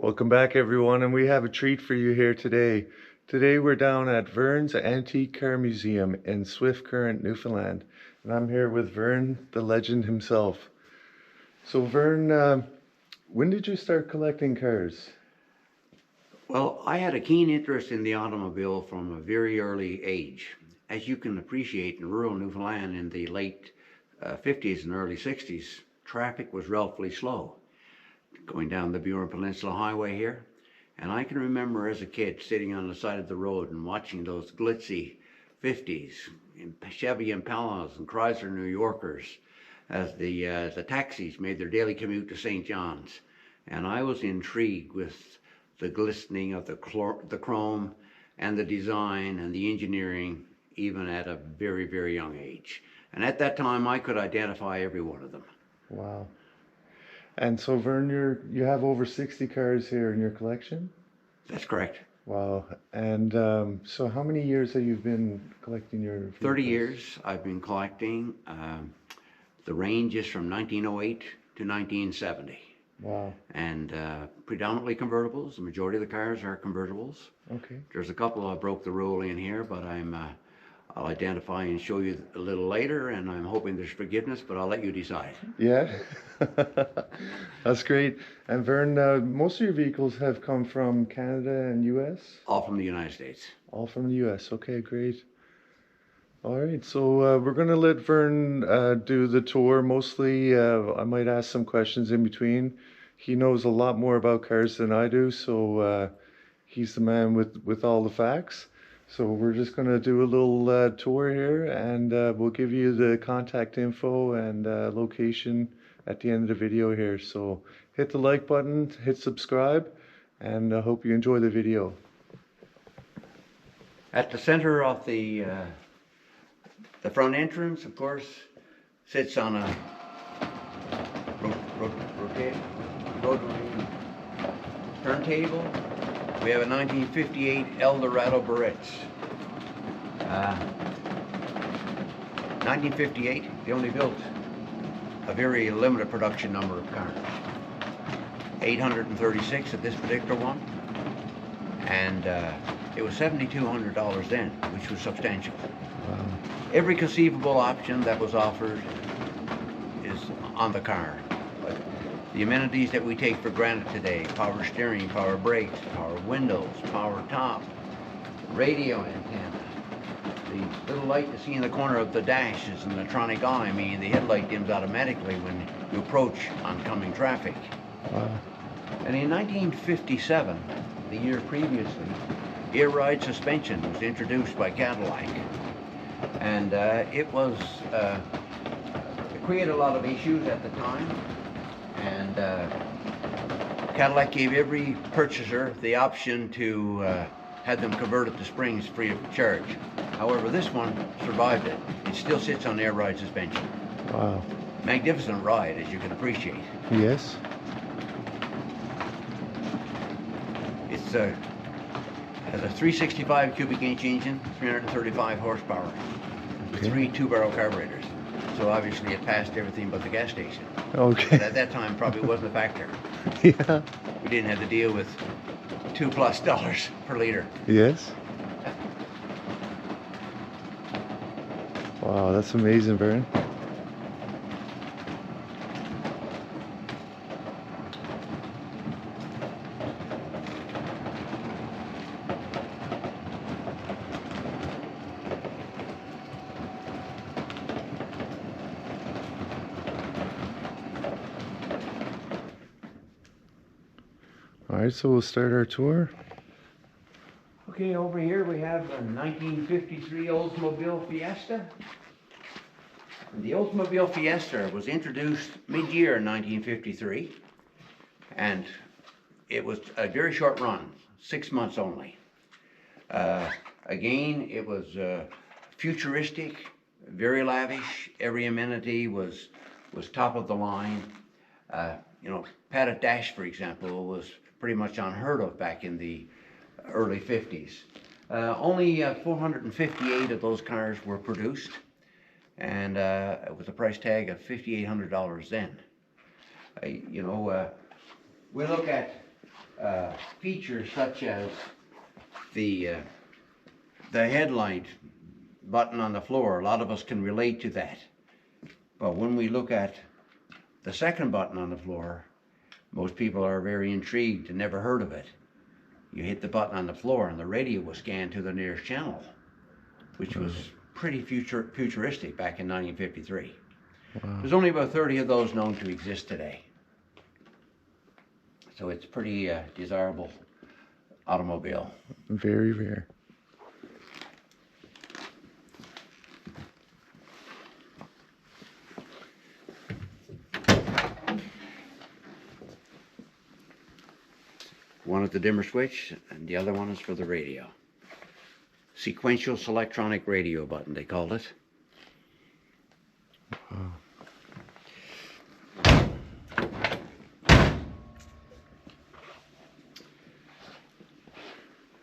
Welcome back, everyone, and we have a treat for you here today. Today we're down at Vern's Antique Car Museum in Swift Current, Newfoundland, and I'm here with Vern, the legend himself. So Vern, when did you start collecting cars? Well, I had a keen interest in the automobile from a very early age. As you can appreciate, in rural Newfoundland in the late 50s and early 60s, traffic was relatively slow going down the Burin Peninsula Highway here. And I can remember as a kid sitting on the side of the road and watching those glitzy 50s, Chevy Impalas and Chrysler New Yorkers as the taxis made their daily commute to St. John's. And I was intrigued with the glistening of the chrome and the design and the engineering, even at a very, very young age. And at that time, I could identify every one of them. Wow. And so Vern, you have over 60 cars here in your collection? That's correct. Wow. And so how many years have you been collecting your vehicles? 30 years I've been collecting. The range is from 1908 to 1970. Wow. And predominantly convertibles. The majority of the cars are convertibles. Okay. There's a couple I broke the rule in here, but I'll identify and show you a little later, and I'm hoping there's forgiveness, but I'll let you decide. Yeah, that's great. And Vern, most of your vehicles have come from Canada and US? All from the United States. All from the US. Okay, great. All right, so we're going to let Vern do the tour. Mostly, I might ask some questions in between. He knows a lot more about cars than I do, so he's the man with all the facts. So we're just going to do a little tour here, and we'll give you the contact info and location at the end of the video here. So hit the like button, hit subscribe, and I hope you enjoy the video. At the center of the front entrance, of course, sits on a rotary turntable. We have a 1958 Eldorado Barrettes. 1958, they only built a very limited production number of cars. 836 at this particular one. And it was $7,200 then, which was substantial. Wow. Every conceivable option that was offered is on the car. But the amenities that we take for granted today, power steering, power brakes, power windows, power top, radio antenna, the little light you see in the corner of the dash is an electronic eye, meaning the headlight dims automatically when you approach oncoming traffic. Wow. And in 1957, the year previously, air ride suspension was introduced by Cadillac. And it created a lot of issues at the time. And Cadillac gave every purchaser the option to have them converted to springs free of charge. However, this one survived it. It still sits on air ride suspension. Wow. Magnificent ride, as you can appreciate. Yes. It's has a 365 cubic inch engine, 335 horsepower, with Okay. 3 two-barrel carburetors. So obviously it passed everything but the gas station. Okay. But at that time probably wasn't a factor. Yeah. We didn't have to deal with $2+ per liter. Yes. Wow, that's amazing, Vern. All right, so we'll start our tour. Okay, over here we have a 1953 Oldsmobile Fiesta. The Oldsmobile Fiesta was introduced mid-year in 1953, and it was a very short run, 6 months only. Again, it was futuristic, very lavish. Every amenity was top of the line. You know, padded dash, for example, was pretty much unheard of back in the early 50s. Only 458 of those cars were produced, and with a price tag of $5,800 then. We look at features such as the headlight button on the floor. A lot of us can relate to that. But when we look at the second button on the floor, most people are very intrigued and never heard of it. You hit the button on the floor and the radio will scan to the nearest channel, which was pretty futuristic back in 1953. Wow. There's only about 30 of those known to exist today. So it's pretty desirable automobile. Very rare. One at the dimmer switch, and the other one is for the radio. Sequential selectronic radio button, they called it. Wow.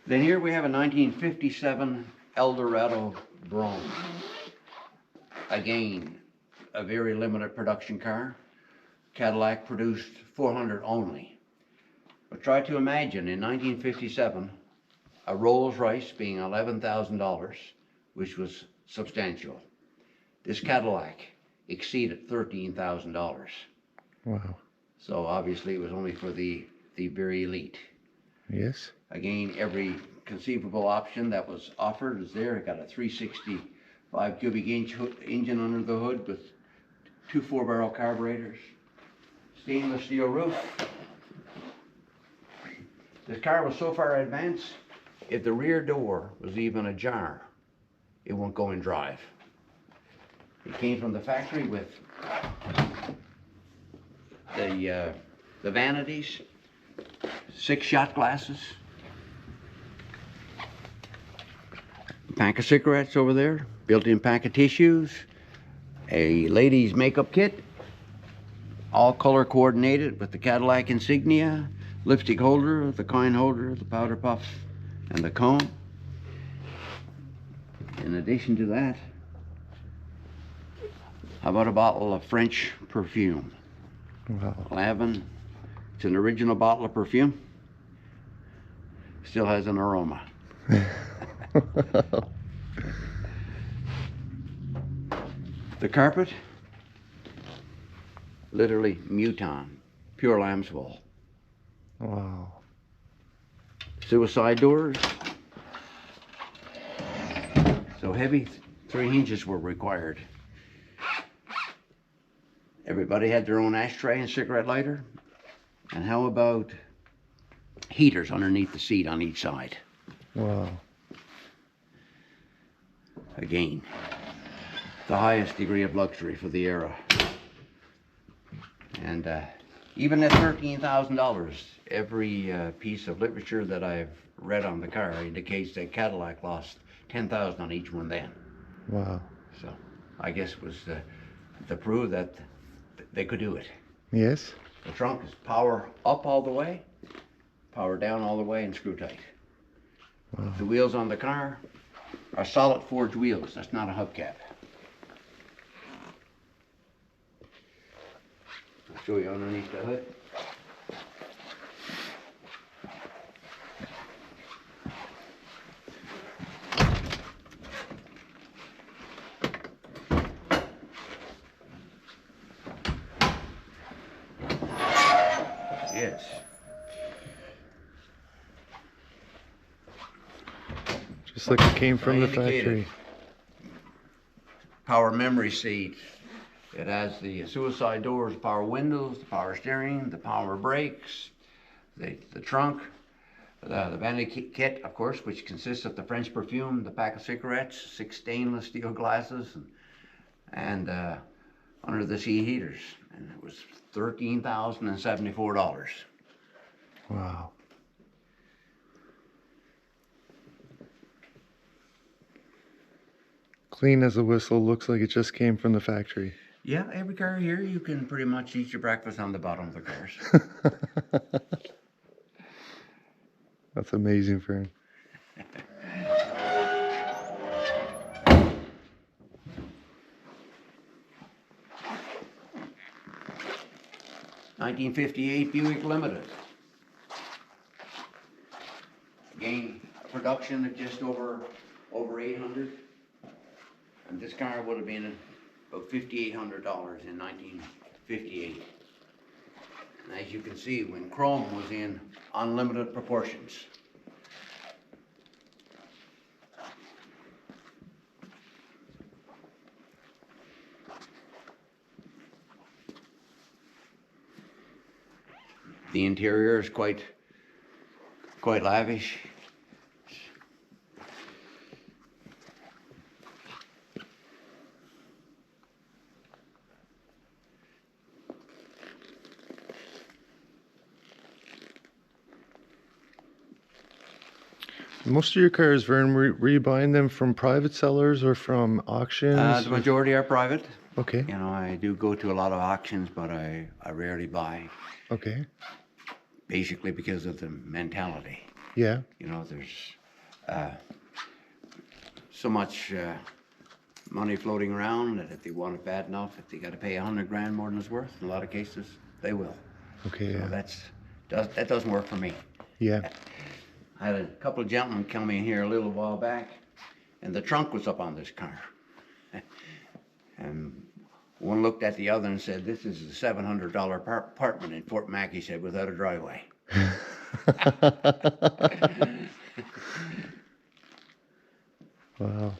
Then here we have a 1957 Eldorado Brougham. Again, a very limited production car. Cadillac produced 400 only. But try to imagine in 1957, a Rolls Royce being $11,000, which was substantial. This Cadillac exceeded $13,000. Wow. So obviously it was only for the very elite. Yes. Again, every conceivable option that was offered is there. It got a 365 cubic inch engine under the hood with two 4-barrel carburetors, stainless steel roof. This car was so far advanced, if the rear door was even ajar, it won't go in drive. It came from the factory with the vanities, 6 shot glasses, pack of cigarettes over there, built-in pack of tissues, a ladies' makeup kit, all color coordinated with the Cadillac insignia, lipstick holder, the coin holder, the powder puff, and the comb. In addition to that, how about a bottle of French perfume? Wow. Lavin. It's an original bottle of perfume. Still has an aroma. The carpet, literally Muton, pure lamb's wool. Wow. Suicide doors, so heavy, 3 hinges were required. Everybody had their own ashtray and cigarette lighter. And how about heaters underneath the seat on each side? Wow. Again, the highest degree of luxury for the era. And even at $13,000, every piece of literature that I've read on the car indicates that Cadillac lost $10,000 on each one then. Wow. So I guess it was to prove that they could do it. Yes. The trunk is power up all the way, power down all the way, and screw tight. Wow. The wheels on the car are solid forged wheels. That's not a hubcap. I'll show you underneath the hood. Yes. Just like it came from the indicated. factory. Power memory seat. It has the suicide doors, power windows, the power steering, the power brakes, the trunk, the vanity kit, of course, which consists of the French perfume, the pack of cigarettes, 6 stainless steel glasses, and under the seat heaters. And it was $13,074. Wow. Clean as a whistle, looks like it just came from the factory. Yeah, every car here, you can pretty much eat your breakfast on the bottom of the cars. That's amazing, Fern. '58 Buick Limited. production of just over 800. And this car would have been about $5,800 in 1958. And as you can see, when chrome was in unlimited proportions. The interior is quite lavish. Most of your cars, Vern, were you buying them from private sellers or from auctions? The majority are private. Okay. You know, I do go to a lot of auctions, but I rarely buy. Okay. Basically because of the mentality. Yeah. You know, there's so much money floating around that if they want it bad enough, if they got to pay $100,000 more than it's worth, in a lot of cases, they will. Okay. So Yeah. that doesn't work for me. Yeah. I had a couple of gentlemen come in here a little while back, and the trunk was up on this car. And one looked at the other and said, "This is a $700 apartment in Fort Mac," he said, "without a driveway." Wow.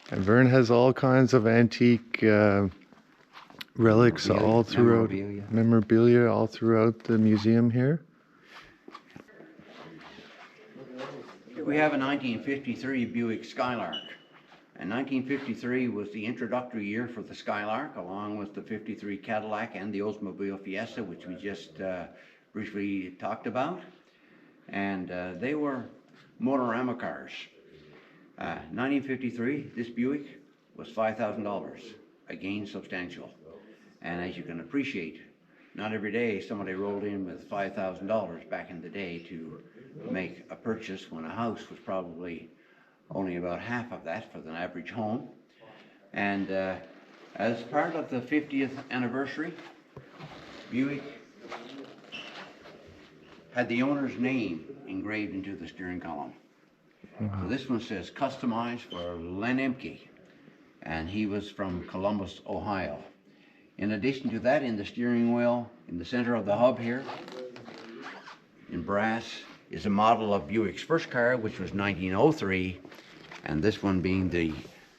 And Vern has all kinds of antique relics all throughout, memorabilia all throughout the museum here. We have a 1953 Buick Skylark. And 1953 was the introductory year for the Skylark, along with the 53 Cadillac and the Oldsmobile Fiesta, which we just briefly talked about. And they were motorama cars. 1953, this Buick was $5,000, again substantial. And as you can appreciate, not every day somebody rolled in with $5,000 back in the day to make a purchase when a house was probably only about half of that for the average home. And as part of the 50th anniversary, Buick had the owner's name engraved into the steering column. So this one says customized for Len Emke, and he was from Columbus, Ohio. In addition to that, in the steering wheel, in the center of the hub here, in brass, is a model of Buick's first car, which was 1903, and this one being the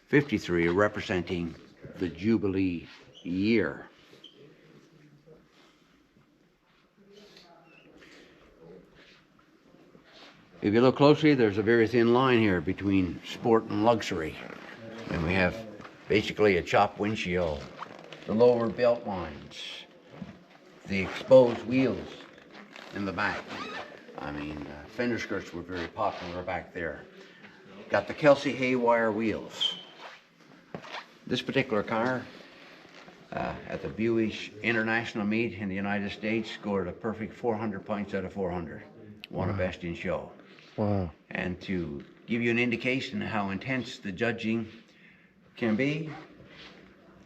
53, representing the Jubilee year. If you look closely, there's a very thin line here between sport and luxury. And we have basically a chopped windshield, the lower belt lines, the exposed wheels in the back. I mean, fender skirts were very popular back there. Got the Kelsey Haywire wheels. This particular car at the Buick International Meet in the United States scored a perfect 400 points out of 400. One of best in show. Wow. And to give you an indication of how intense the judging can be,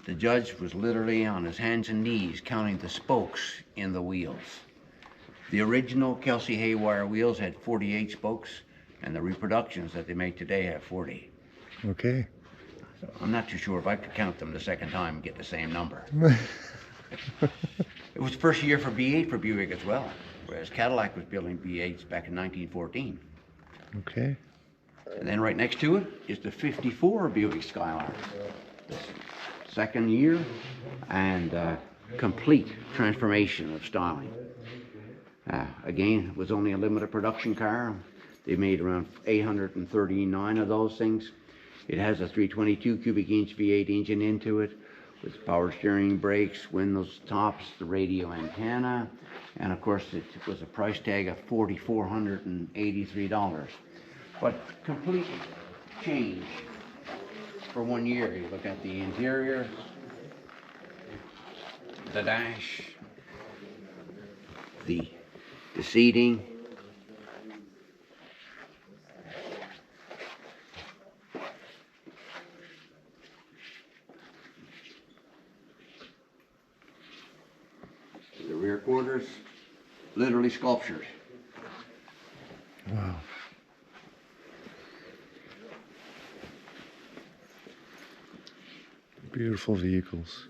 the judge was literally on his hands and knees counting the spokes in the wheels. The original Kelsey Haywire wheels had 48 spokes, and the reproductions that they make today have 40. Okay. So I'm not too sure if I could count them the second time and get the same number. It was the first year for B8 for Buick as well, whereas Cadillac was building B8s back in 1914. Okay. And then right next to it is the 54 Buick Skylark. Second year and complete transformation of styling. Again, it was only a limited production car. They made around 839 of those things. It has a 322 cubic inch V8 engine into it with power steering, brakes, windows, tops, the radio antenna, and of course it was a price tag of $4,483. But completely changed for 1 year. You look at the interior, the dash, the seating. The rear quarters, literally sculptured. Beautiful vehicles.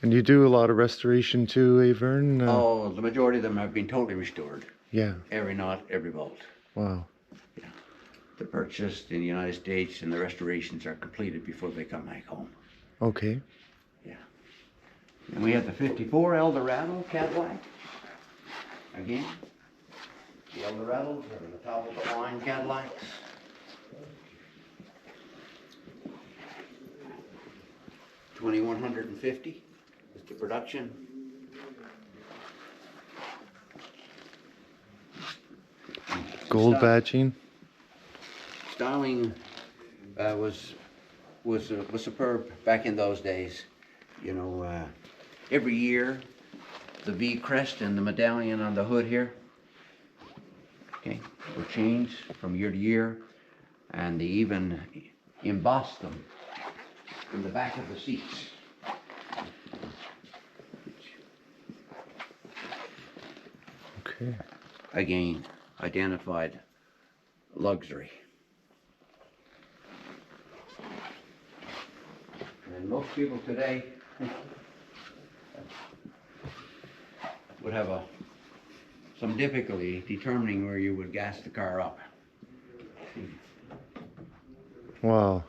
And you do a lot of restoration too, Vern? Oh, the majority of them have been totally restored. Yeah. Every knot, every bolt. Wow. Yeah. They're purchased in the United States and the restorations are completed before they come back home. Okay. Yeah. And we have the 54 Eldorado Cadillac. Again, the Eldorados are the top of the line Cadillacs. $2,150 is the production. Gold badging. Styling was superb back in those days. You know, every year the V crest and the medallion on the hood here, okay, were changed from year to year, and they even embossed them in the back of the seats. Okay. Again, identified luxury. And most people today would have some difficulty determining where you would gas the car up. Wow.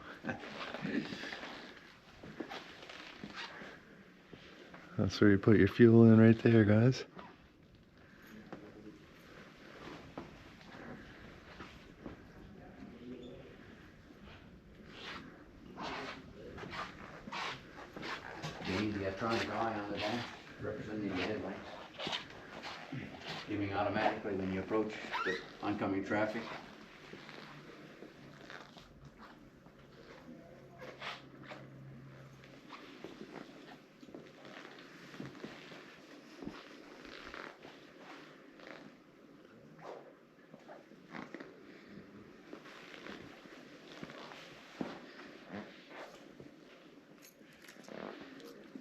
That's where you put your fuel in right there, guys. The electronic eye on the dash representing the headlights, dimming automatically when you approach the oncoming traffic.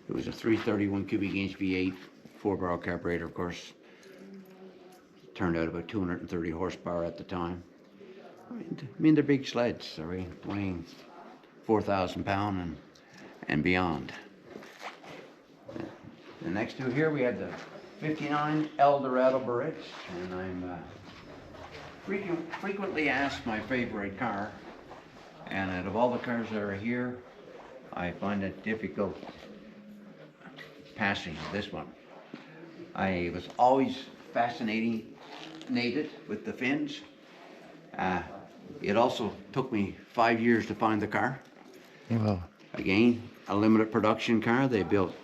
It was a 331 cubic inch V8, 4-barrel carburetor, of course. Turned out about 230 horsepower at the time. I mean, they're big sleds, weighing 4,000 pounds and beyond. The next two here, we had the 59 Eldorado Barrettes, and I'm frequently asked my favorite car, and out of all the cars that are here, I find it difficult passing this one. I was always fascinated with the fins. It also took me 5 years to find the car. Wow. Again, a limited production car. They built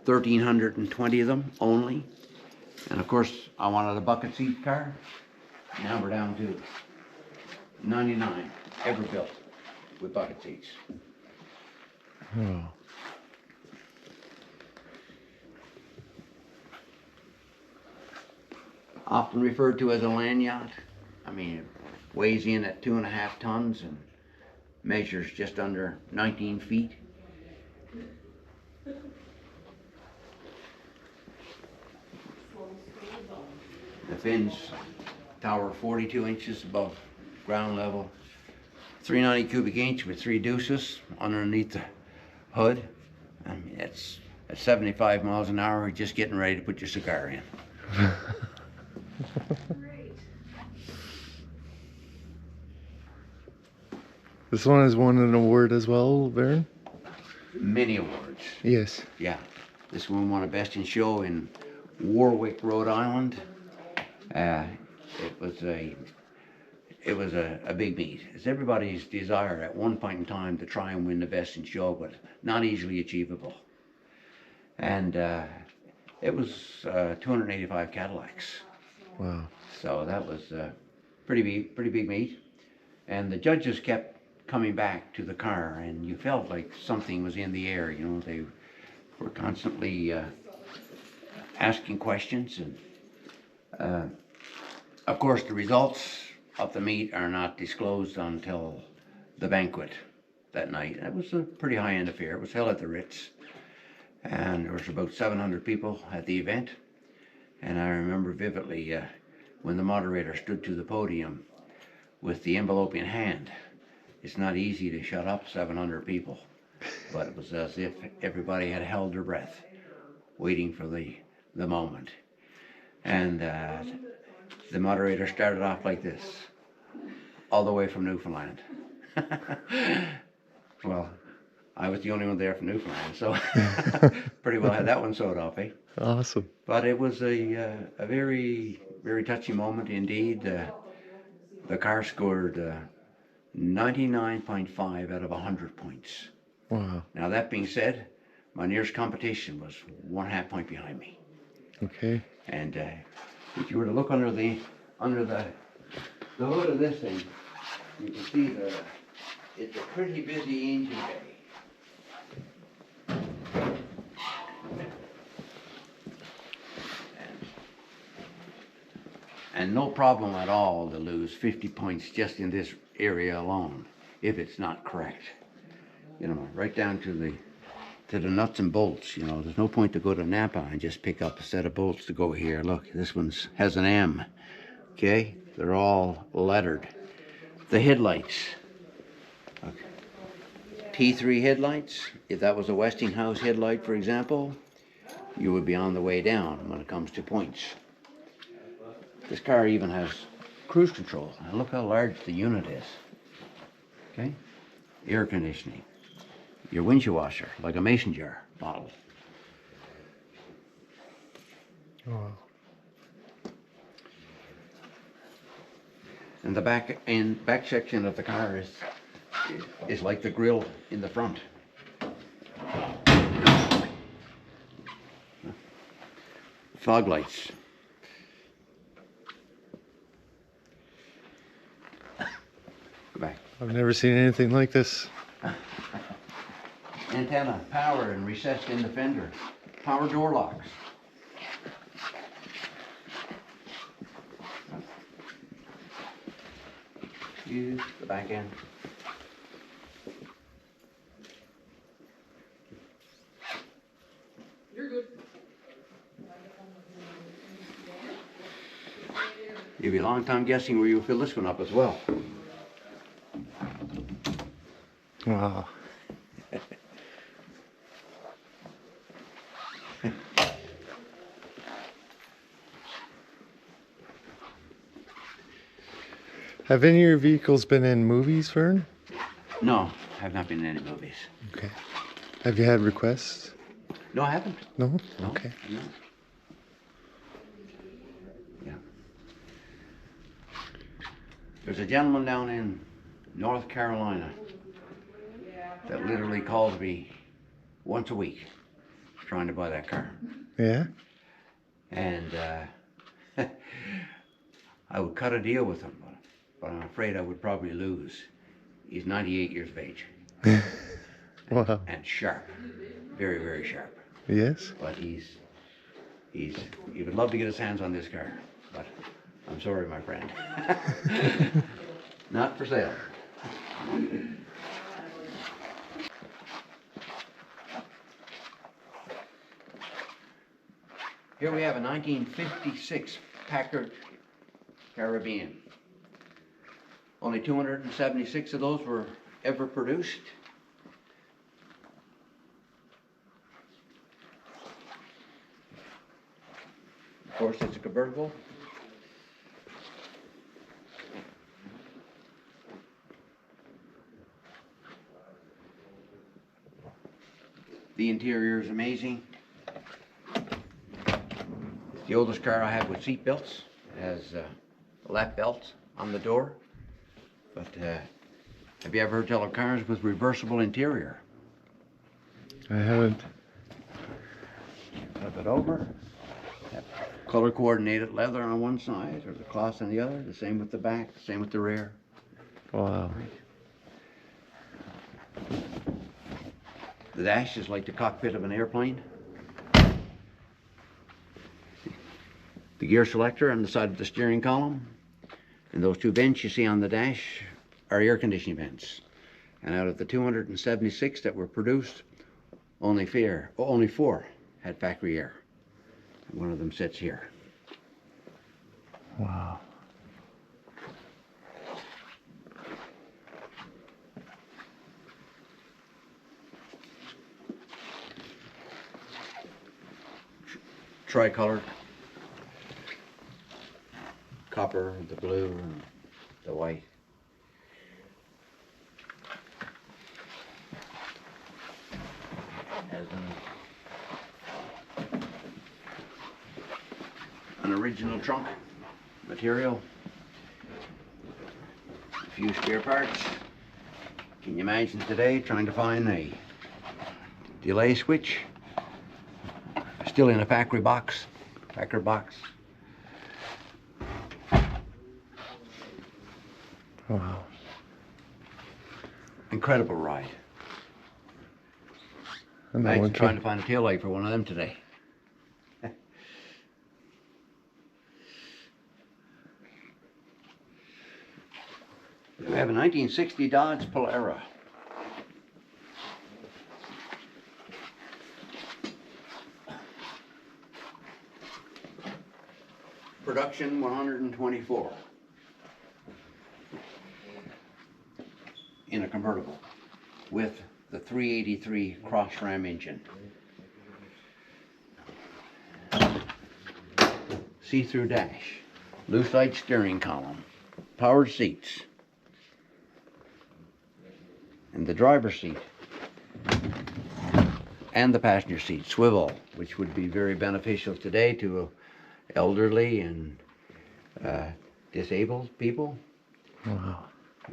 1,320 of them only. And of course, I wanted a bucket seat car. Now we're down to 99 ever built with bucket seats. Oh. Often referred to as a land yacht. I mean, it weighs in at 2.5 tons and measures just under 19 feet. The fins tower 42 inches above ground level. 390 cubic inch with 3 deuces underneath the hood. I mean, it's at 75 miles an hour, just getting ready to put your cigar in. Great. This one has won an award as well, Vern? Many awards. Yes. Yeah. This one won a Best in Show in Warwick, Rhode Island. It was a big meet. It's everybody's desire at one point in time to try and win the Best in Show, but not easily achievable. And it was 285 Cadillacs. Wow. So that was pretty big meet. And the judges kept coming back to the car, and you felt like something was in the air. You know, they were constantly asking questions, and of course the results of the meet are not disclosed until the banquet that night. It was a pretty high-end affair. It was held at the Ritz, and there was about 700 people at the event. And I remember vividly when the moderator stood to the podium with the envelope in hand. It's not easy to shut up 700 people, but it was as if everybody had held their breath, waiting for the moment. And the moderator started off like this, all the way from Newfoundland. Well, I was the only one there from Newfoundland, so pretty well had that one sewed off, eh? Awesome. But it was a very, very touchy moment indeed. The car scored 99.5 out of 100 points. Wow. Now, that being said, my nearest competition was 1/2 point behind me. Okay. And if you were to look under the hood of this thing, you can see that it's a pretty busy engine bay. And no problem at all to lose 50 points just in this area alone, if it's not correct. You know, right down to the nuts and bolts. You know, there's no point to go to Napa and just pick up a set of bolts to go here. Look, this one has an M. Okay, they're all lettered. The headlights. Okay. T3 headlights. If that was a Westinghouse headlight, for example, you would be on the way down when it comes to points. This car even has cruise control. Now look how large the unit is. Okay? Air conditioning. Your windshield washer, like a mason jar bottle. Wow. And the back section of the car is like the grille in the front. Fog lights. Go back. I've never seen anything like this. Antenna, power and recessed in the fender. Power door locks. Use the back end. You're good. You'll be a long time guessing where you'll fill this one up as well. Wow. Have any of your vehicles been in movies, Vern? No, I've not been in any movies. Okay. Have you had requests? No, I haven't. No? No, Okay. No. Yeah. There's a gentleman down in North Carolina that literally calls me once a week trying to buy that car. Yeah? And I would cut a deal with him, but I'm afraid I would probably lose. He's 98 years of age. Wow. And sharp. Very, very sharp. Yes? But he would love to get his hands on this car, but I'm sorry, my friend. Not for sale. Here we have a 1956 Packard Caribbean. Only 276 of those were ever produced. Of course, it's a convertible. The interior is amazing. It's the oldest car I have with seat belts. It has a lap belt on the door. But have you ever heard tell of cars with reversible interior? I haven't. Flip it over. Have color coordinated leather on one side or the cloth on the other. The same with the back, the same with the rear. Wow. The dash is like the cockpit of an airplane. The gear selector on the side of the steering column. And those two vents you see on the dash are air conditioning vents. And out of the 276 that were produced, only four had factory air. One of them sits here. Wow. Tricolor. Copper, the blue, and the white. Has an original trunk material. A few spare parts. Can you imagine today trying to find a delay switch? Still in a factory box. Wow. Incredible ride. And that Imagine one trying to find a taillight for one of them today. We have a 1960 Dodge Polara. Production 124 in a convertible with the 383 cross ram engine. See-through dash, lucite steering column, powered seats, and the driver's seat and the passenger seat swivel, which would be very beneficial today to elderly and disabled people. Wow.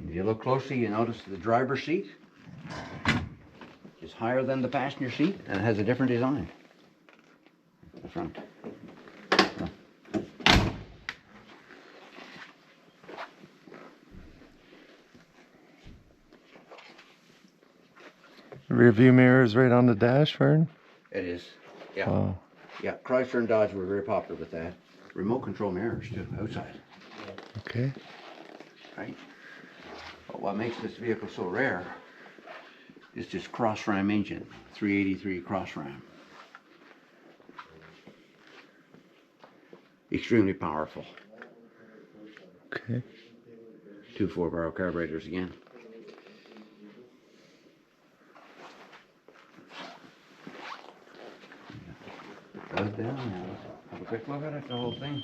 If you look closely, you notice the driver's seat is higher than the passenger seat and has a different design at the front. Rear view mirror is right on the dash, Vern? It is, yeah. Wow. Yeah, Chrysler and Dodge were very popular with that. Remote control mirrors too, outside, Okay. right? But what makes this vehicle so rare is this cross ram engine, 383 cross ram. Extremely powerful. Okay. 2 4-barrel carburetors again. Goes down now. Have a quick look at it, the whole thing.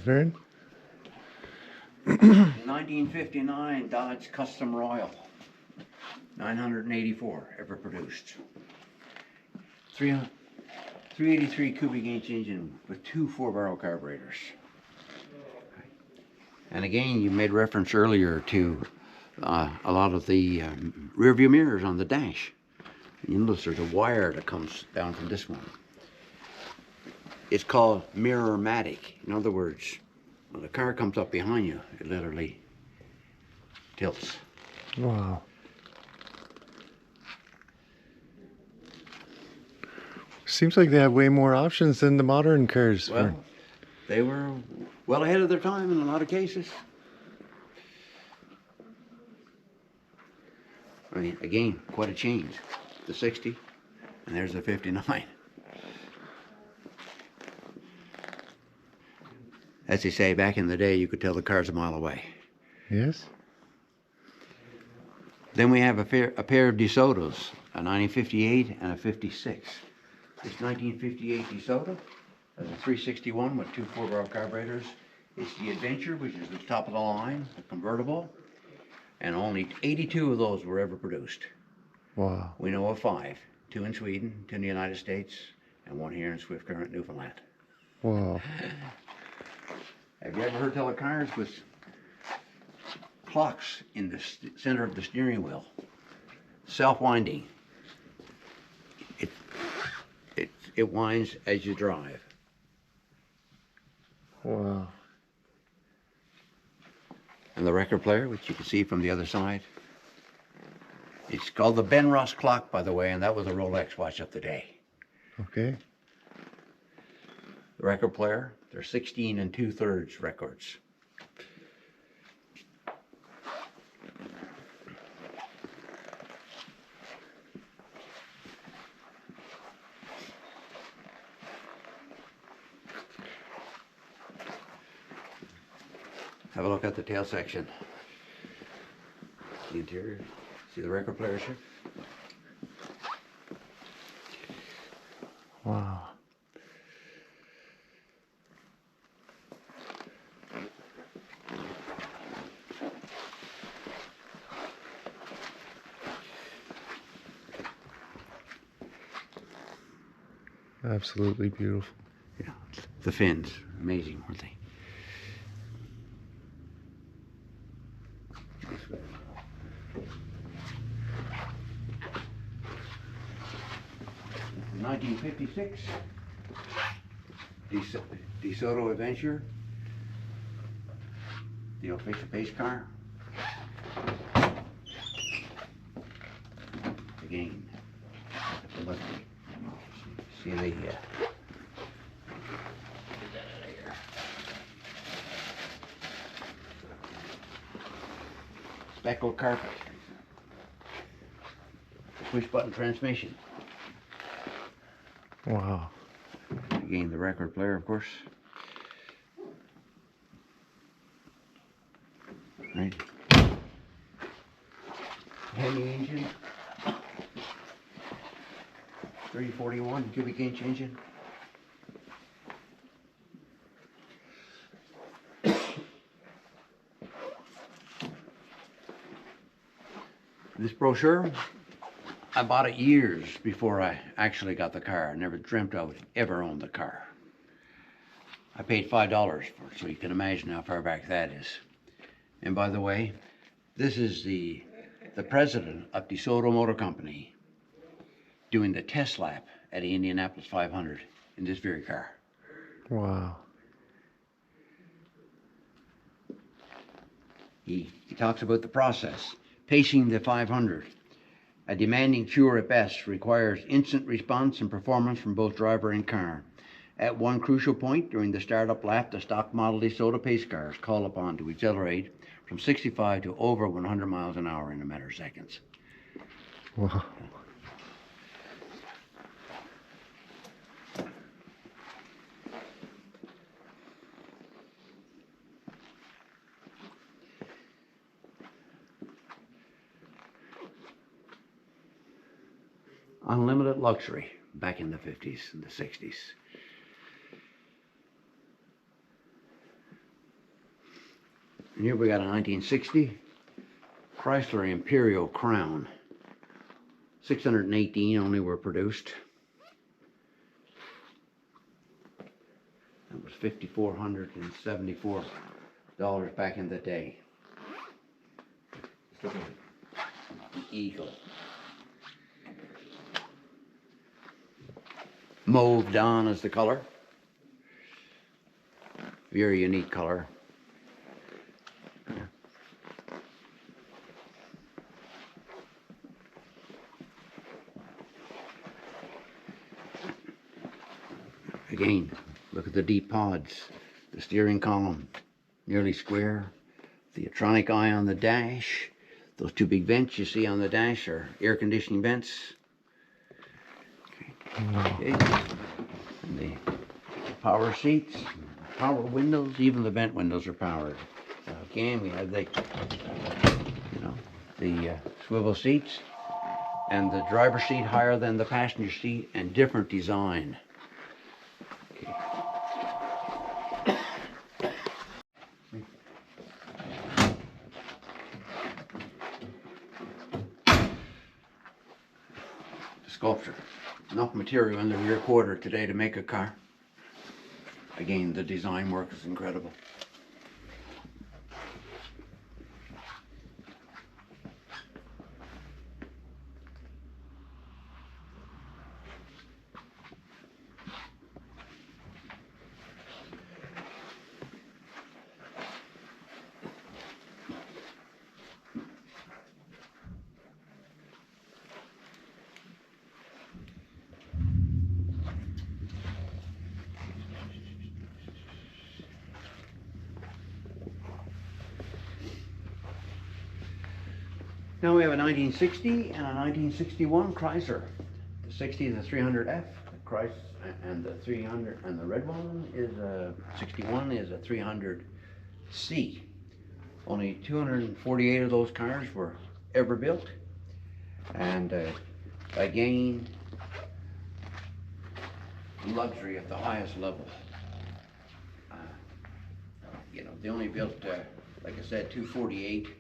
Vern? 1959 Dodge Custom Royal, 984 ever produced. 383 cubic inch engine with 2 4-barrel carburetors. And again, you made reference earlier to a lot of the rear view mirrors on the dash. You notice there's a wire that comes down from this one. It's called mirror-matic. In other words, when the car comes up behind you, it literally tilts. Wow. Seems like they have way more options than the modern cars. Well, they were well ahead of their time in a lot of cases. I mean, again, quite a change. The 60, and there's the 59. As they say, back in the day, you could tell the car's a mile away. Yes. Then we have a pair of DeSotos, a 1958 and a 56. This 1958 DeSoto has a 361 with 2 4-barrel carburetors. It's the Adventure, which is the top of the line, a convertible, and only 82 of those were ever produced. Wow. We know of 5, 2 in Sweden, 2 in the United States, and 1 here in Swift Current, Newfoundland. Wow. Have you ever heard tell of cars with clocks in the center of the steering wheel? Self-winding. It winds as you drive. Wow. And the record player, which you can see from the other side, it's called the Ben Ross clock, by the way, and that was a Rolex watch of the day. Okay. The record player, they're 16 2/3 records. Have a look at the tail section. The interior. See the record player here? Wow. Absolutely beautiful. Yeah. The fins, amazing, weren't they? 1956, DeSoto Adventure, the official pace car. Again, look, see the get that out of here. Speckled carpet, push button transmission. Wow. Again, the record player, of course. Right. Hemi engine. 341 cubic inch engine. This brochure, I bought it years before I actually got the car. I never dreamt I would ever own the car. I paid $5 for it, so you can imagine how far back that is. And by the way, this is the president of DeSoto Motor Company doing the test lap at the Indianapolis 500 in this very car. Wow. He talks about the process. Pacing the 500. A demanding chore at best, requires instant response and performance from both driver and car. At one crucial point during the startup lap, the stock Model DeSoto pace car is called upon to accelerate from 65 to over 100 miles an hour in a matter of seconds. Wow. Unlimited luxury back in the 50s and the 60s. And here we got a 1960 Chrysler Imperial Crown. 618 only were produced. That was $5,474 back in the day. Look at the Eagle. Mauve Dawn is the color. Very unique color. Again, look at the deep pods. The steering column, nearly square. The electronic eye on the dash. Those two big vents you see on the dash are air conditioning vents. Okay. And the power seats, power windows, even the vent windows are powered. Again, we have the swivel seats and the driver's seat higher than the passenger seat and different design. Okay. The sculpture. Enough material in the rear quarter today to make a car. Again, the design work is incredible. Now we have a 1960 and a 1961 Chrysler. The 60 is a 300F, the Chrysler, and the 300, and the red one is a 61 is a 300C. Only 248 of those cars were ever built, and again, luxury at the highest level. They only built, like I said, 248.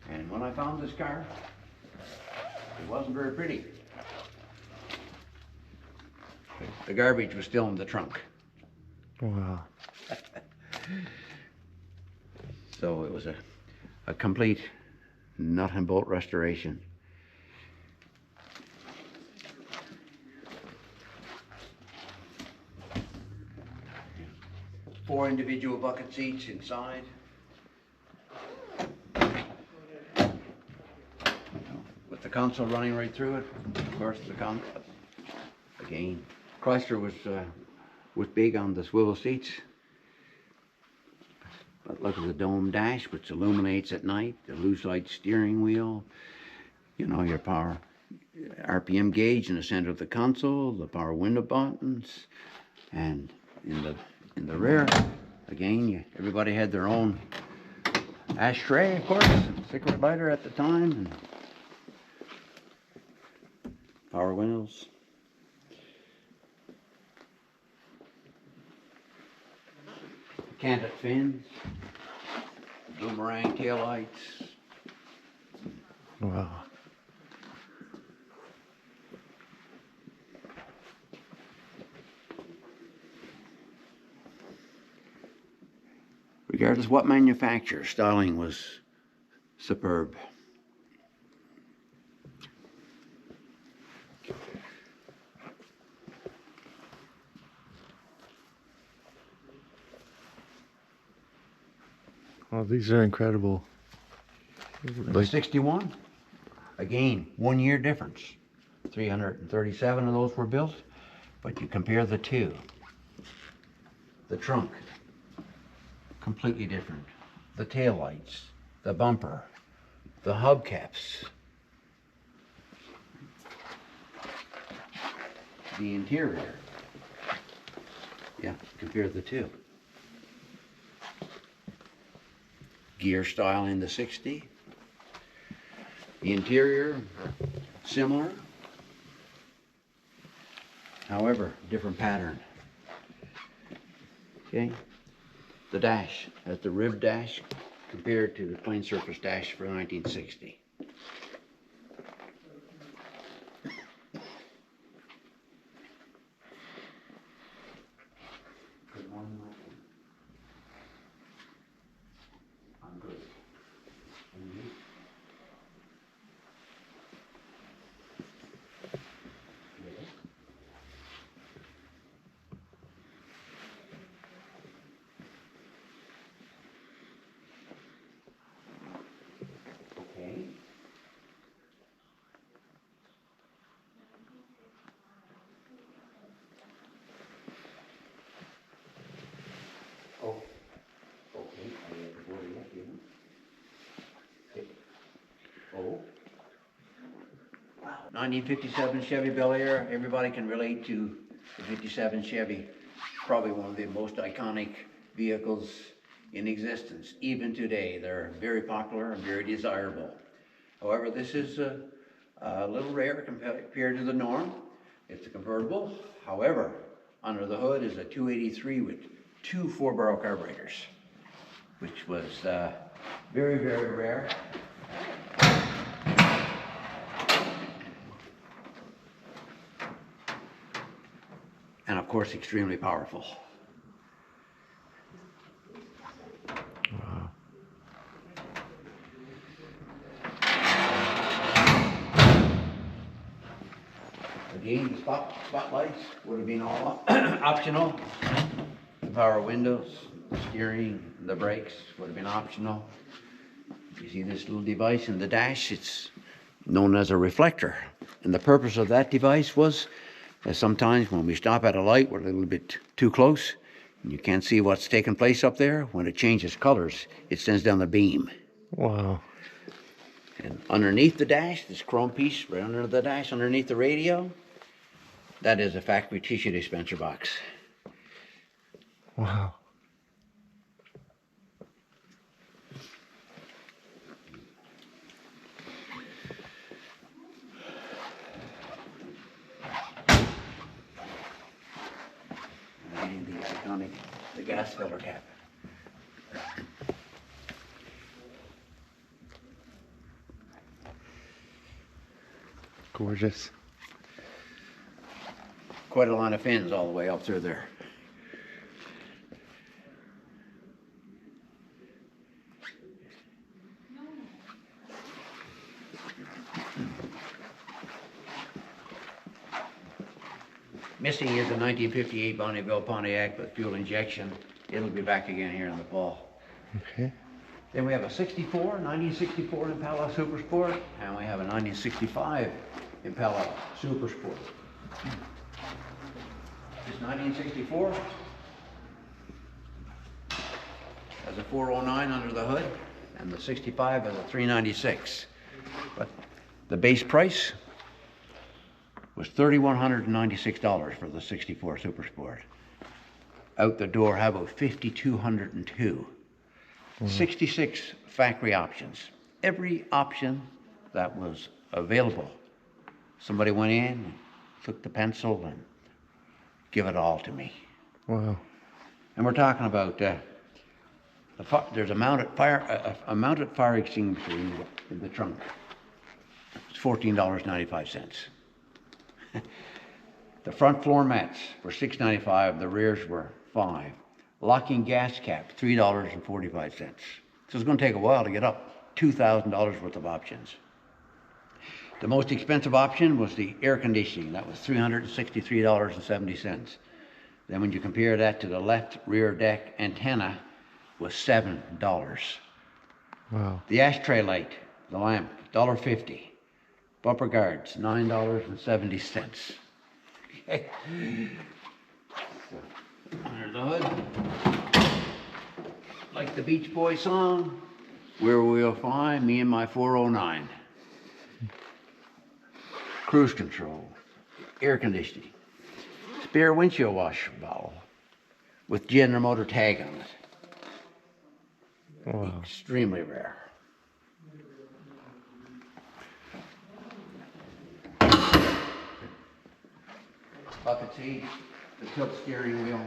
And when I found this car, it wasn't very pretty. The garbage was still in the trunk. Wow. So it was a complete nut and bolt restoration. Four individual bucket seats inside. With the console running right through it. Of course, the console. Again, Chrysler was big on the swivel seats. But look at the dome dash, which illuminates at night. The lucite steering wheel. Your power RPM gauge in the center of the console. The power window buttons, and in the rear, again, everybody had their own ashtray, of course, cigarette lighter at the time. And power windows. Canted fins. Boomerang taillights. Wow. Regardless what manufacturer, styling was superb. Oh, these are incredible. The 61, again, 1 year difference. 337 of those were built, but you compare the two. The trunk, completely different. The tail lights, the bumper, the hubcaps, the interior. Yeah, compare the two. Gear style in the 60. The interior, similar. However, different pattern. Okay. The dash, that's the rib dash compared to the plain surface dash for 1960. Good morning, Michael. I'm good. And you? Okay. Oh, okay. I have the border yet, you know? Okay. Oh. Wow. 1957 Chevy Bel Air. Everybody can relate to the 57 Chevy. Probably one of the most iconic vehicles in existence. Even today, they're very popular and very desirable. However, this is a little rare compared to the norm. It's a convertible. However, under the hood is a 283 with two 4-barrel carburetors, which was very, very rare. And of course, extremely powerful. Wow. Again, the spotlights would have been all optional. The power windows, the steering, the brakes would have been optional. You see this little device in the dash, it's known as a reflector. And the purpose of that device was sometimes when we stop at a light, we're a little bit too close, and you can't see what's taking place up there. When it changes colors, it sends down the beam. Wow. And underneath the dash, this chrome piece right under the dash, underneath the radio, that is a factory tissue dispenser box. Wow. And the iconic, the gas filter cap. Gorgeous. Quite a line of fins all the way up through there. Missing is a 1958 Bonneville Pontiac with fuel injection. It'll be back again here in the fall. Okay. Then we have a 1964 Impala Super Sport, and we have a 1965 Impala Super Sport. This 1964 has a 409 under the hood, and the 65 has a 396. But the base price was $3,196 for the 64 Super Sport. Out the door, how about $5,202? 66 factory options. Every option that was available. Somebody went in, took the pencil, and give it all to me. Wow. And we're talking about there's a mounted fire extinguisher in the trunk. It's $14.95. The front floor mats were $6.95. The rears were $5. Locking gas cap, $3.45. So it's going to take a while to get up $2,000 worth of options. The most expensive option was the air conditioning. That was $363.70. Then when you compare that to the left rear deck antenna, was $7. Wow. The ashtray light, the lamp, $1.50. Bumper guards, $9.70. Okay. Under the hood, like the Beach Boys song, where we'll find me and my 409. Cruise control, air conditioning, spare windshield washer valve with General Motor tag on it. Wow. Extremely rare. Bucket seat, the tilt steering wheel.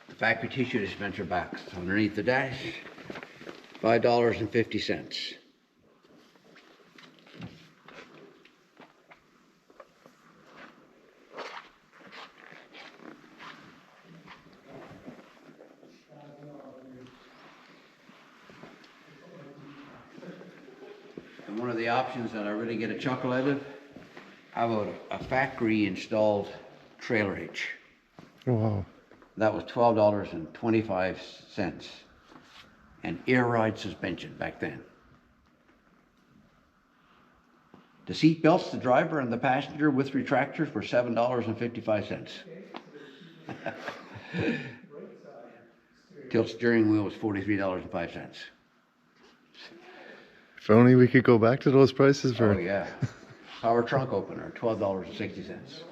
The factory tissue dispenser box underneath the dash, $5.50. And one of the options that I really get a chuckle out of, how about a factory installed trailer hitch? Wow. That was $12.25. And air ride suspension back then. The seat belts, the driver and the passenger with retractors were $7.55. Tilt steering wheel was $43.05. If only we could go back to those prices, Oh Vern. yeah. Power trunk opener, $12.60.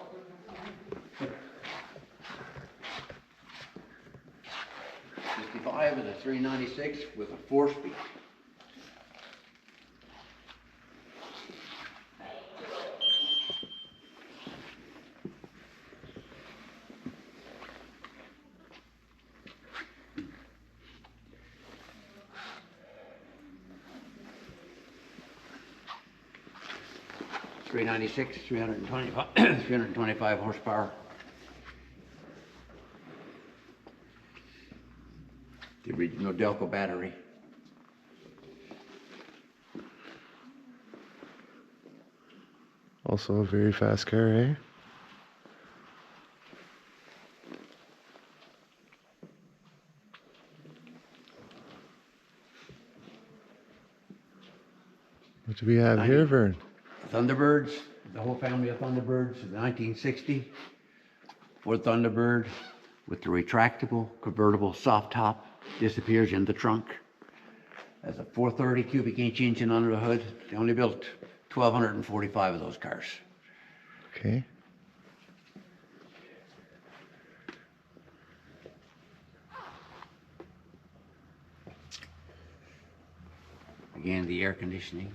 65 is a 396 with a 4-speed. .396, 325, 325 horsepower. The original Delco battery. Also a very fast car, eh? What do we have here, Vern? Thunderbirds, the whole family of Thunderbirds, the 1960 Ford Thunderbird with the retractable, convertible soft top, disappears in the trunk. Has a 430 cubic inch engine under the hood. They only built 1,245 of those cars. Okay. Again, the air conditioning.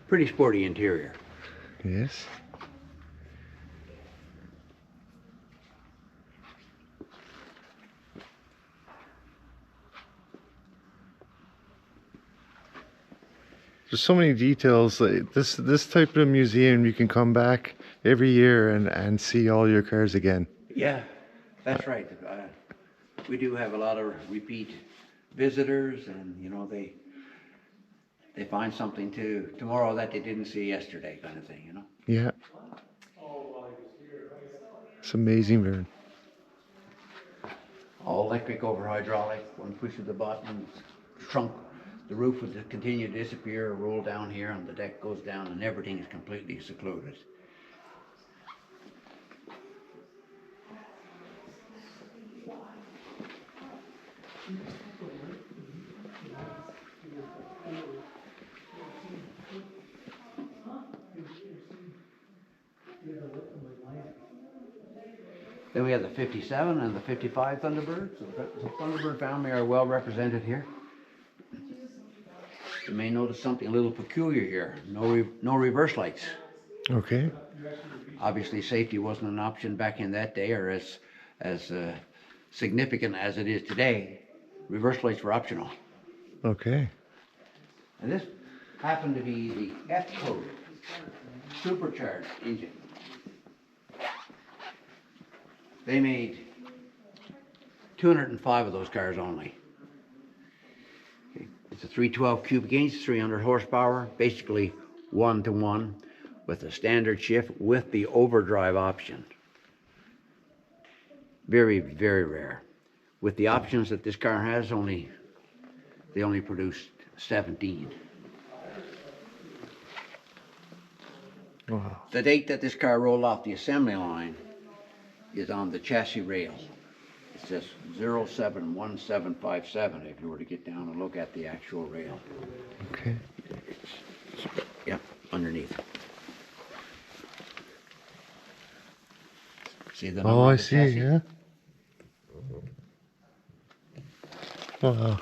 Pretty sporty interior. Yes. There's so many details. Like this type of museum, you can come back every year and see all your cars again. Yeah, that's right. We do have a lot of repeat visitors, and you know they find something tomorrow that they didn't see yesterday, kind of thing, you know. Yeah. It's amazing, Vern. All electric over hydraulic. One push of the button, trunk, the roof would continue to disappear, roll down here, and the deck goes down, and everything is completely secluded. Then we have the 57 and the 55 Thunderbirds. The Thunderbird family are well represented here. You may notice something a little peculiar here. No reverse lights. Okay. Obviously, safety wasn't an option back in that day, or as significant as it is today. Reverse lights were optional. Okay. And this happened to be the F code supercharged engine. They made 205 of those cars only. Okay. It's a 312 cubic inch, 300 horsepower, basically 1-to-1 with a standard shift with the overdrive option. Very, very rare. With the options that this car has, they only produced 17. Wow. The date that this car rolled off the assembly line is on the chassis rail. It says 071757 if you were to get down and look at the actual rail. Okay. Yeah, underneath. See the number Oh, of I the see, chassis? yeah. Wow.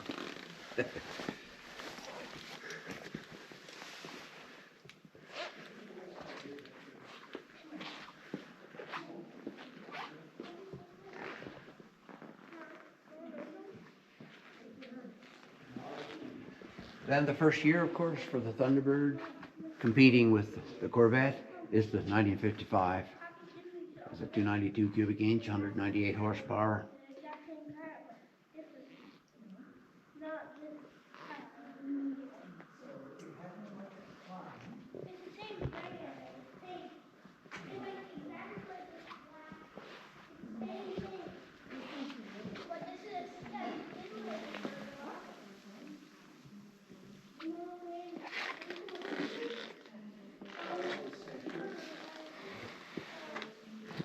Then the first year, of course, for the Thunderbird, competing with the Corvette, is the 1955. It's a 292 cubic inch, 198 horsepower.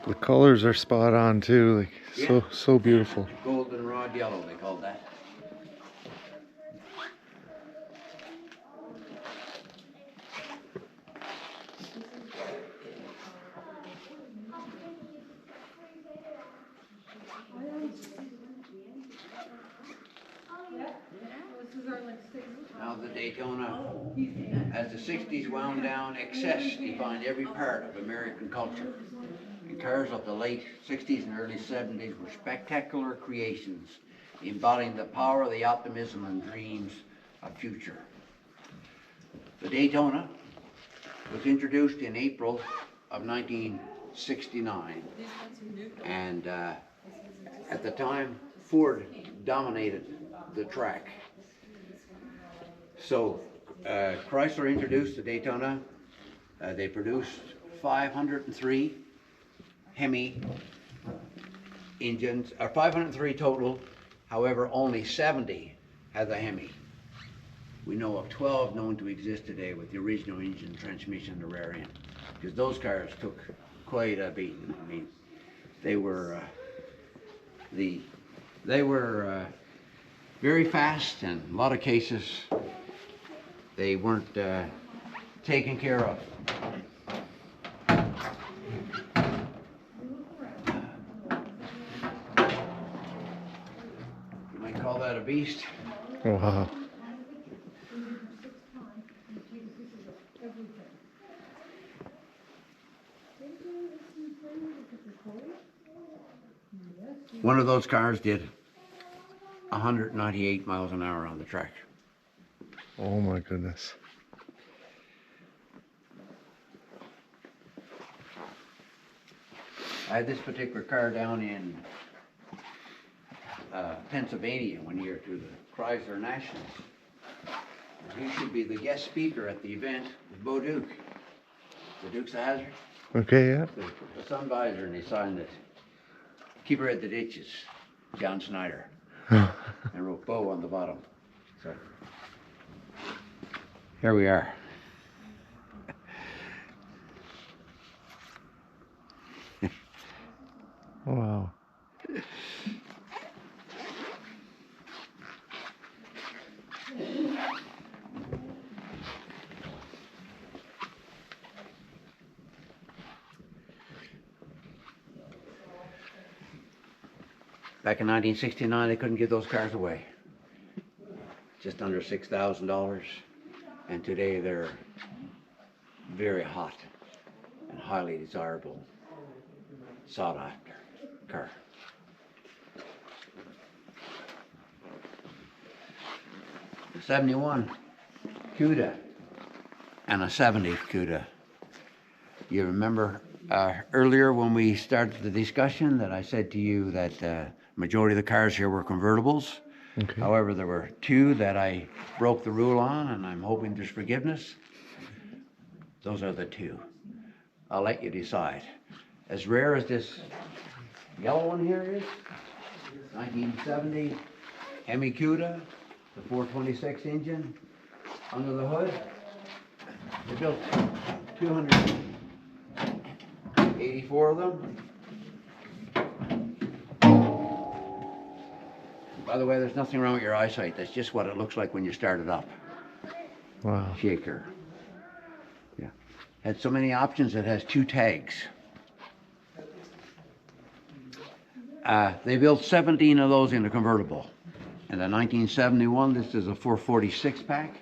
The colors are spot on too, like Yeah. so beautiful. Goldenrod yellow, they call that. Now the Daytona, as the 60s wound down, excess defined every part of American culture. And cars of the late 60s and early 70s were spectacular creations, embodying the power of the optimism and dreams of future. The Daytona was introduced in April of 1969, and at the time, Ford dominated the track. So Chrysler introduced the Daytona. They produced 503 Hemi engines, or 503 total. However, only 70 had the Hemi. We know of 12 known to exist today with the original engine, transmission, and the rear end. Because those cars took quite a beating. I mean, they were very fast, and in a lot of cases they weren't taken care of. You might call that a beast. Wow. One of those cars did 198 miles an hour on the track. Oh my goodness. I had this particular car down in Pennsylvania one year to the Chrysler Nationals. He should be the guest speaker at the event with Bo Duke, the Dukes of Hazzard. Okay, yeah. The sun visor, and he signed it. Keeper at the ditches, John Snyder, and wrote Bo on the bottom. So here we are. Wow. Back in 1969, they couldn't give those cars away. Just under $6,000. And today they're very hot and highly desirable, sought after car. A 71 Cuda and a 70 Cuda. You remember earlier when we started the discussion that I said to you that majority of the cars here were convertibles. Okay. However, there were two that I broke the rule on, and I'm hoping there's forgiveness. Those are the two. I'll let you decide. As rare as this Yellow one here is 1970 Hemi Cuda, the 426 engine under the hood. They built 284 of them. By the way, there's nothing wrong with your eyesight. That's just what it looks like when you start it up. Wow. Shaker. Yeah. Had so many options, it has 2 tags. They built 17 of those in a convertible. In the 1971, this is a 446 pack.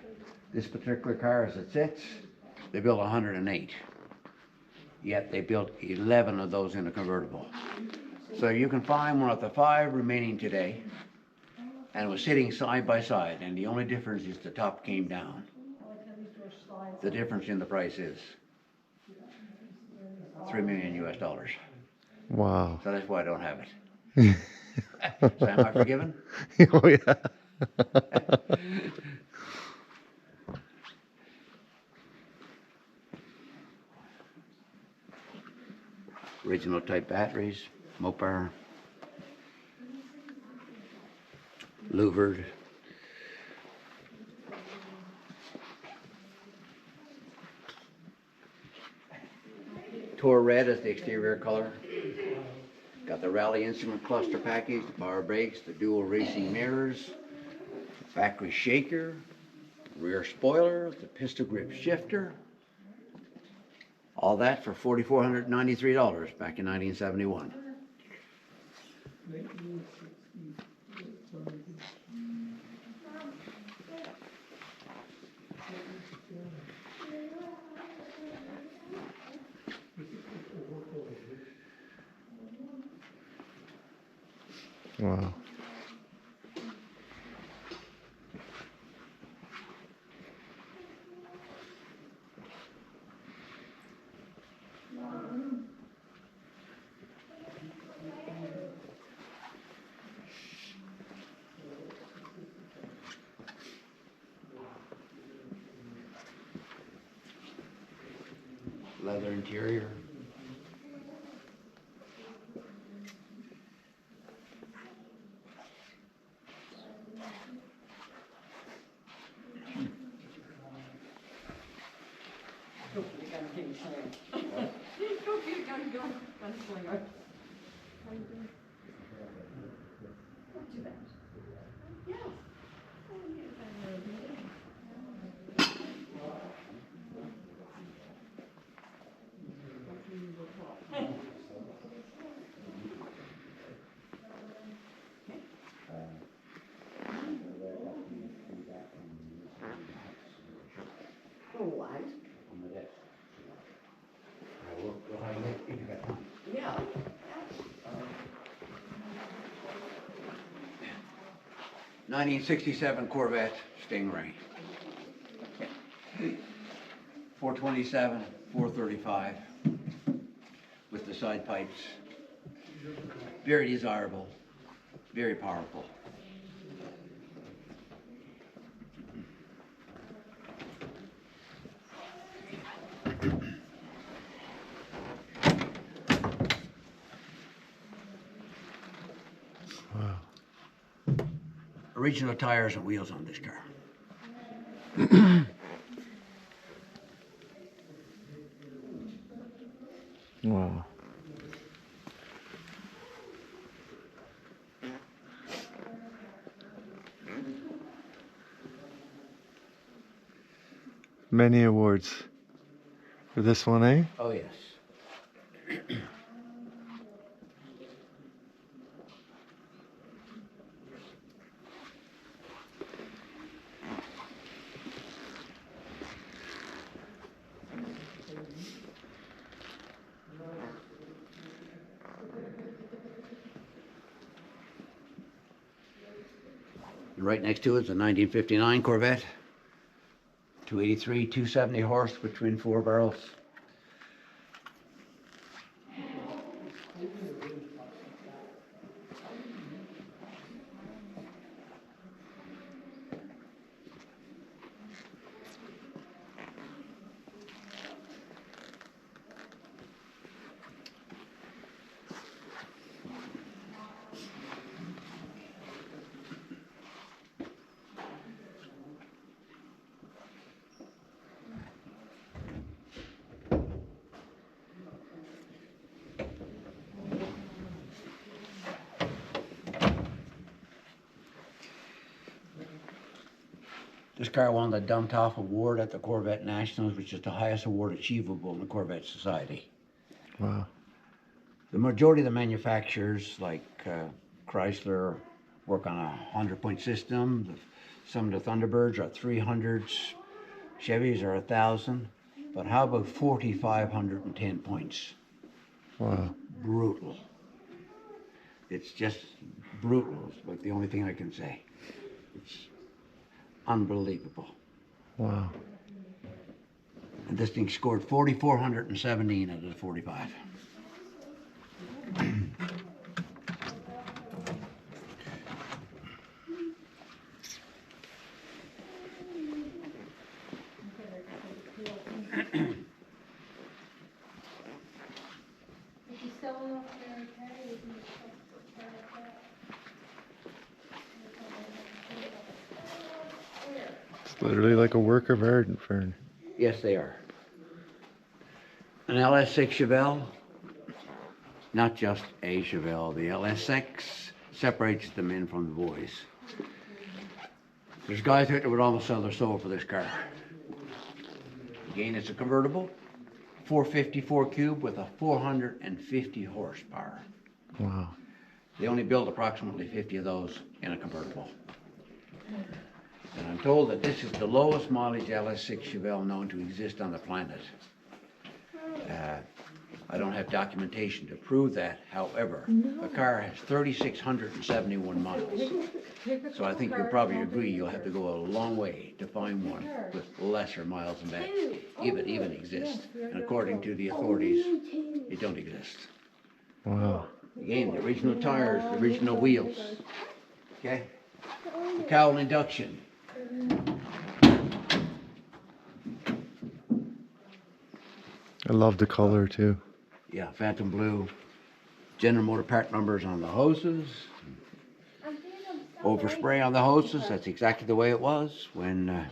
This particular car, as it sits, they built 108. Yet they built 11 of those in a convertible. So you can find one of the 5 remaining today, and it was sitting side by side, and the only difference is the top came down. The difference in the price is $3 million US. Wow. So that's why I don't have it. So am I forgiven? Oh yeah. Original type batteries, Mopar, louvered. Tour red is the exterior color. Got the rally instrument cluster package, the power brakes, the dual racing mirrors, factory shaker, rear spoiler, the pistol grip shifter. All that for $4,493 back in 1971. Wow. Leather interior. Yeah. 1967 Corvette Stingray. 427, 435 with the side pipes. Very desirable, very powerful. Wow. Original tires and wheels on this car. Wow. Many awards for this one, eh? Oh yes. And right next to it is a 1959 Corvette. 283, 270 horse with twin 4 barrels. This car won the Duntov Award at the Corvette Nationals, which is the highest award achievable in the Corvette Society. Wow. The majority of the manufacturers, like Chrysler, work on a 100-point system. Some of the Thunderbirds are 300s. Chevys are 1,000. But how about 4,510 points? Wow. Brutal. It's just brutal. It's about the only thing I can say. It's unbelievable. Wow. And this thing scored 4,417 out of the 45. It's literally like a work of art, Vern. Yes, they are. An LS6 Chevelle, not just a Chevelle. The LS6 separates the men from the boys. There's guys out there would almost sell their soul for this car. Again, it's a convertible, 454 cube with a 450 horsepower. Wow. They only build approximately 50 of those in a convertible. And I'm told that this is the lowest mileage LS6 Chevelle known to exist on the planet. I don't have documentation to prove that. However, the car has 3,671 miles. So I think you'll probably agree you'll have to go a long way to find one with lesser miles than that, if it even exists. And according to the authorities, it don't exist. Wow. Again, the original tires, the original wheels. Okay? The cowl induction. I love the color too. Yeah, phantom blue. General Motor part numbers on the hoses. Overspray on the hoses. That's exactly the way it was when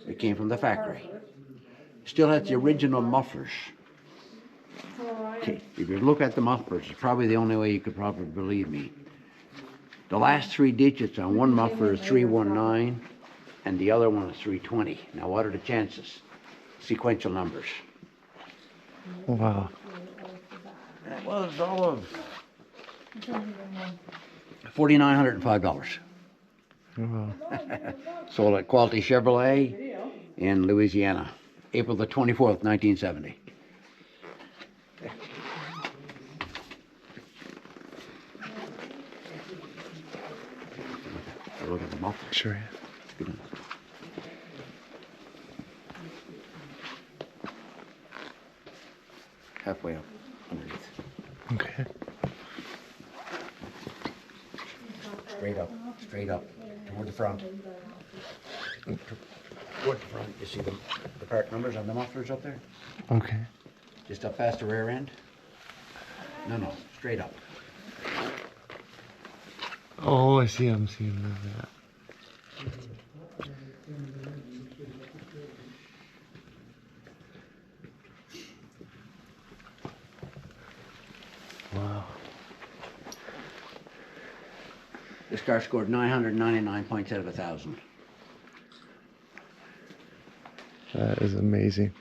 it came from the factory. Still has the original mufflers. Okay, if you look at the mufflers, it's probably the only way you could probably believe me. The last three digits on one muffler is 319 and the other one is 320. Now what are the chances? Sequential numbers. Wow. That was all of $4,905. Wow. Sold at Quality Chevrolet in Louisiana, April the 24th, 1970. Look at the muffler. Sure. Good. Halfway up underneath. Okay. Straight up, toward the front. Toward the front, you see the part numbers on the mufflers up there? Okay. Just up past the rear end? No, straight up. Oh, I see. I'm seeing that. Wow. This car scored 999 points out of 1,000. That is amazing.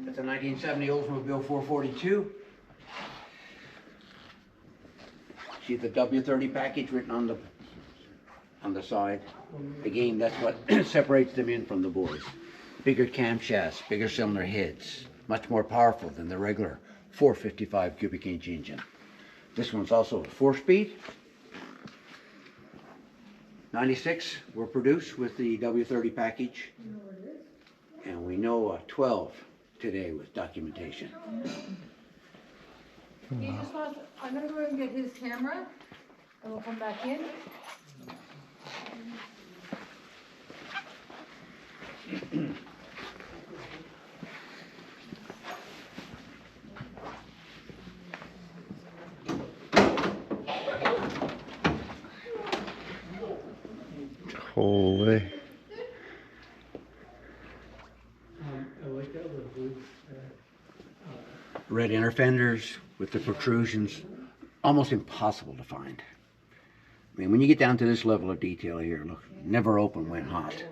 That's a 1970 Oldsmobile 442. See the W30 package written on the side. Again, that's what separates them in from the boys. Bigger camshafts, bigger cylinder heads, much more powerful than the regular 455 cubic inch engine. This one's also a 4-speed. 96 were produced with the W30 package, and we know 12 today with documentation. He just wants, I'm gonna go and get his camera, and we'll come back in. Holy. I like that little blue. Red inner fenders with the protrusions, almost impossible to find. I mean, when you get down to this level of detail here, look, never open when hot.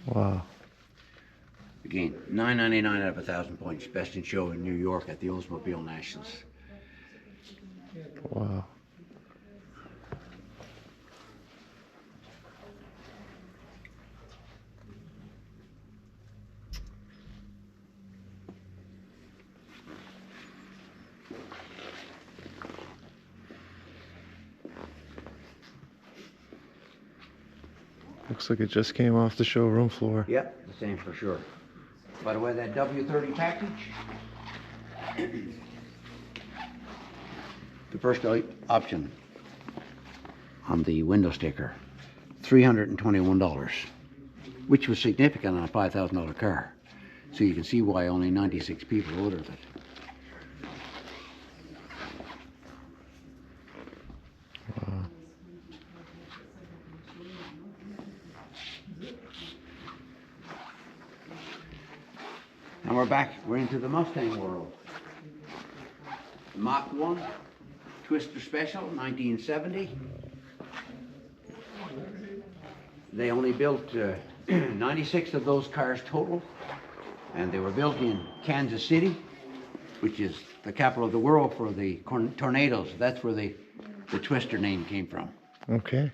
Wow. Again, 999 out of 1,000 points, best in show in New York at the Oldsmobile Nationals. Wow. Looks like it just came off the showroom floor. Yep, the same for sure. By the way, that W30 package, the first option on the window sticker, $321, which was significant on a $5,000 car. So you can see why only 96 people ordered it. Wow. And we're back, we're into the Mustang world. Mach 1, Twister Special, 1970. They only built 96 of those cars total, and they were built in Kansas City, which is the capital of the world for the tornadoes. That's where the Twister name came from. Okay.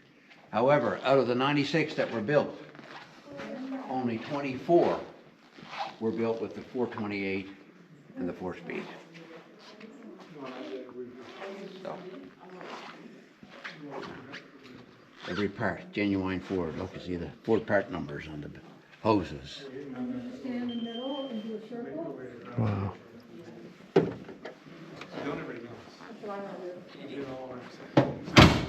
However, out of the 96 that were built, only 24 were built with the 428 and the 4-speed. So, every part, genuine Ford. Look, you see the Ford part numbers on the hoses. Stand in the middle and do a circle. Wow. Don't everybody knows. That's what I want to do. You know what I'm saying?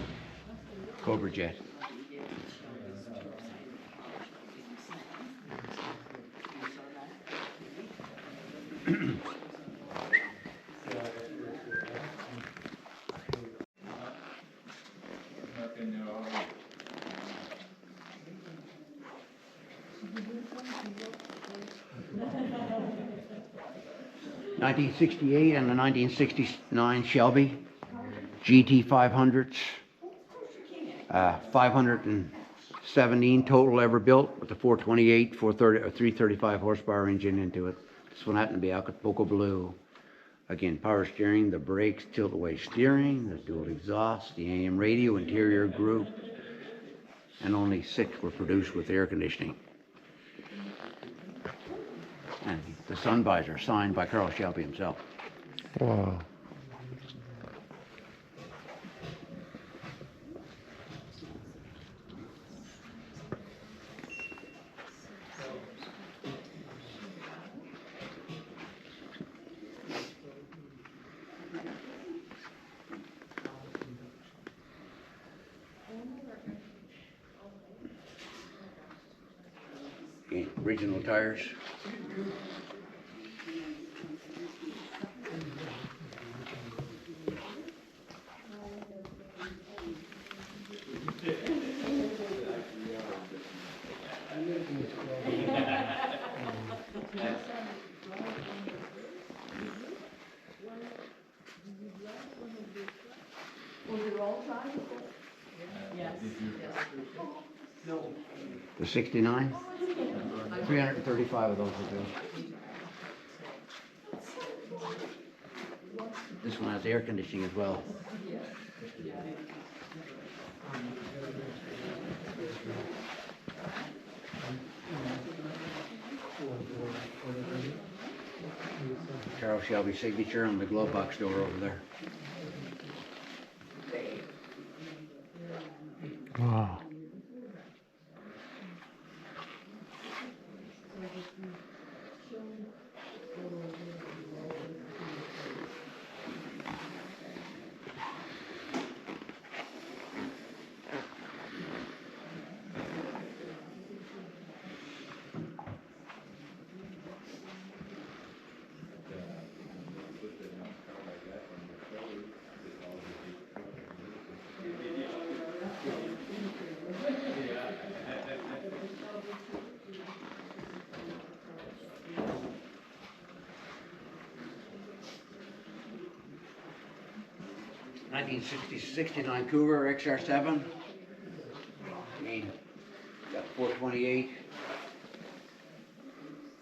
Cobra Jet. '68 and the 1969 Shelby GT 500s, 517 total ever built with the 428, 430, or 335 horsepower engine into it. This one happened to be Acapulco Blue. Again, power steering, the brakes, tilt-away steering, the dual exhaust, the AM radio, interior group, and only 6 were produced with air conditioning. And the sun visor signed by Carl Shelby himself. Wow. Okay, original tires. Was it all sides? The 69, 335 of those were built. This one has air conditioning as well. Charles Shelby signature on the glove box door over there. Wow. 1969 Cougar XR7. Again, got 428.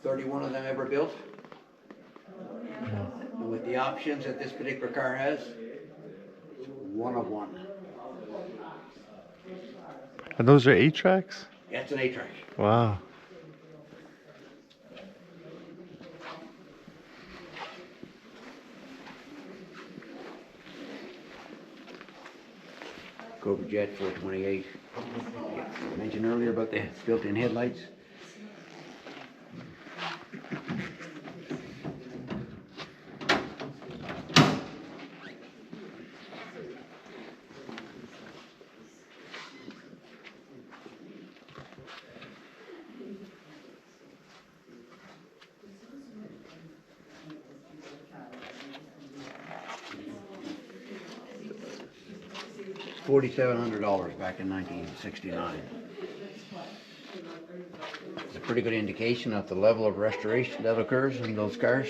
31 of them ever built. And with the options that this particular car has, it's one of one. And those are 8-tracks? That's an 8-track. Wow. Cobra Jet 428. I mentioned earlier about the built-in headlights. $4,700 back in 1969. It's a pretty good indication of the level of restoration that occurs in those cars.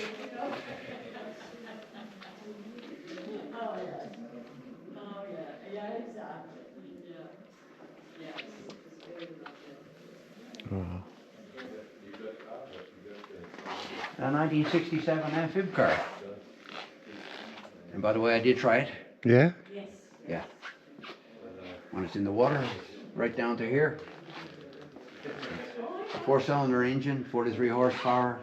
Wow. A 1967 amphib car. And by the way, I did try it. Yeah? Yeah. When it's in the water, right down to here. 4-cylinder engine, 43 horsepower.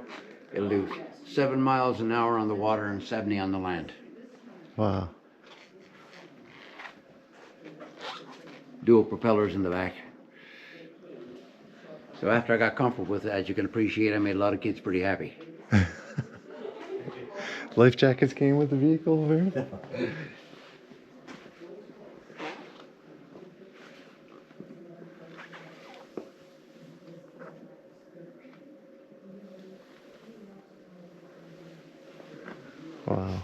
It'll do 7 miles an hour on the water and 70 on the land. Wow. Dual propellers in the back. So after I got comfortable with it, as you can appreciate, I made a lot of kids pretty happy. Life jackets came with the vehicle, Vern? Wow.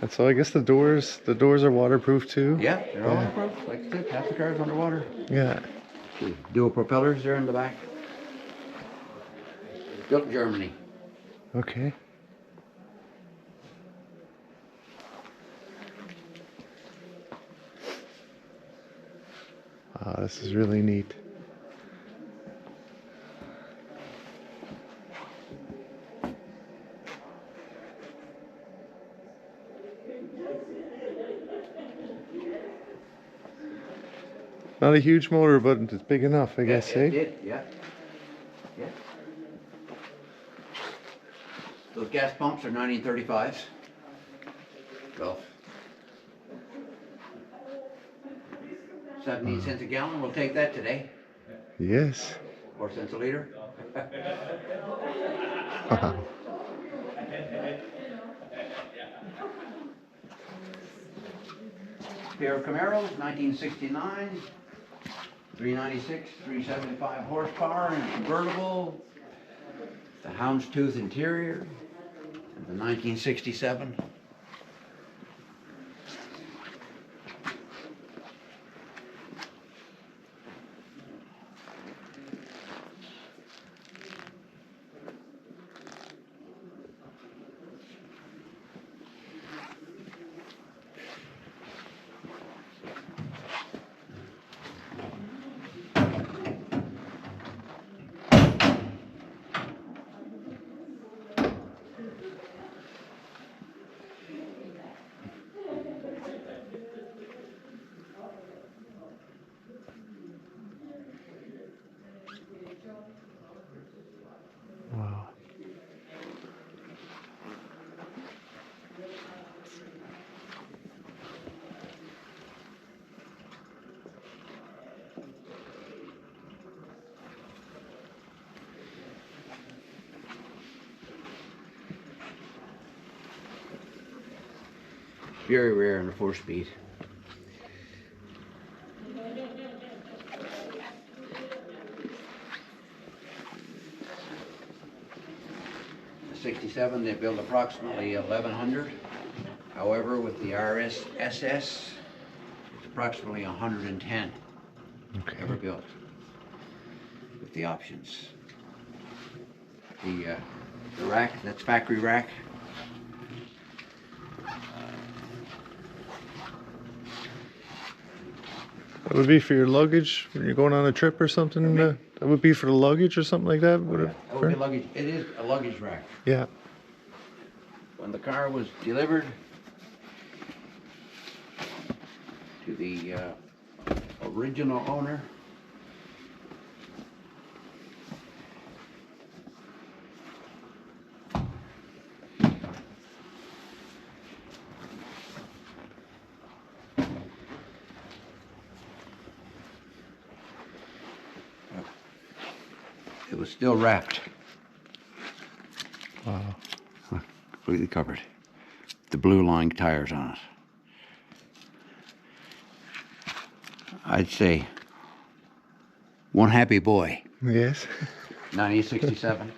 And so I guess the doors are waterproof too? Yeah, they're all waterproof. Like I said, half the car's underwater. Yeah. Dual propellers there in the back. Built in Germany. Okay. Wow, this is really neat. Not a huge motor, but it's big enough, I guess, Yeah, eh? it did, yeah. Yeah. Those gas pumps are 1935s. Well, 17 cents a gallon, we'll take that today. Yes. 4 cents a liter. Wow. Pair of Camaros, 1969. 396, 375 horsepower and convertible. The houndstooth interior. And the 1967. Wow. Very rare in a 4-speed. The 67, they built approximately 1,100. However, with the RSSS, it's approximately 110 ever built with the options. The rack, that's factory rack. That would be for your luggage when you're going on a trip or something. That would be for the luggage or something like that. Would it? That would be luggage. It is a luggage rack. Yeah. When the car was delivered to the original owner, it was still wrapped. Wow. Completely covered. The blue line tires on it. I'd say one happy boy. Yes. 1967.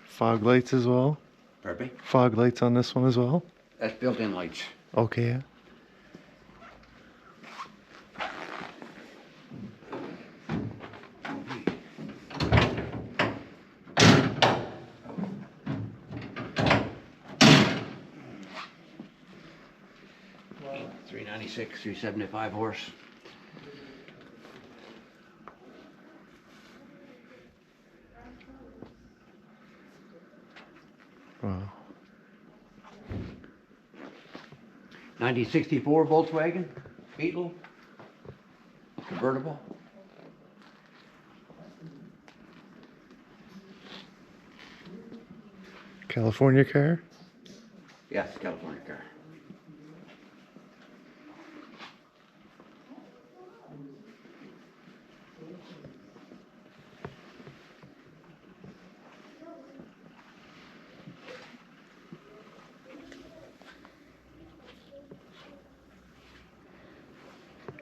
Fog lights as well. Pardon me? Fog lights on this one as well. That's built-in lights. Okay. Yeah. Wow. 396, 375 horse. Wow. 1964 Volkswagen Beetle convertible. California car. Yes, California car.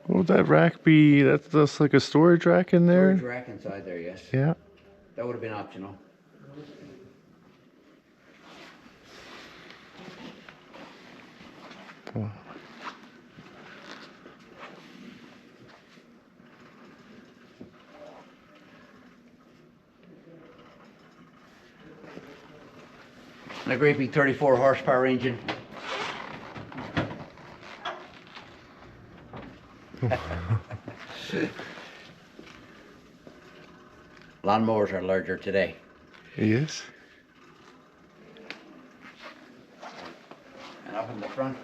What would that rack be? That's like a storage rack in there. Storage rack inside there, yes. Yeah. That would have been optional. Wow. And a great big 34 horsepower engine. Lawnmowers are larger today. Yes. And up in the front,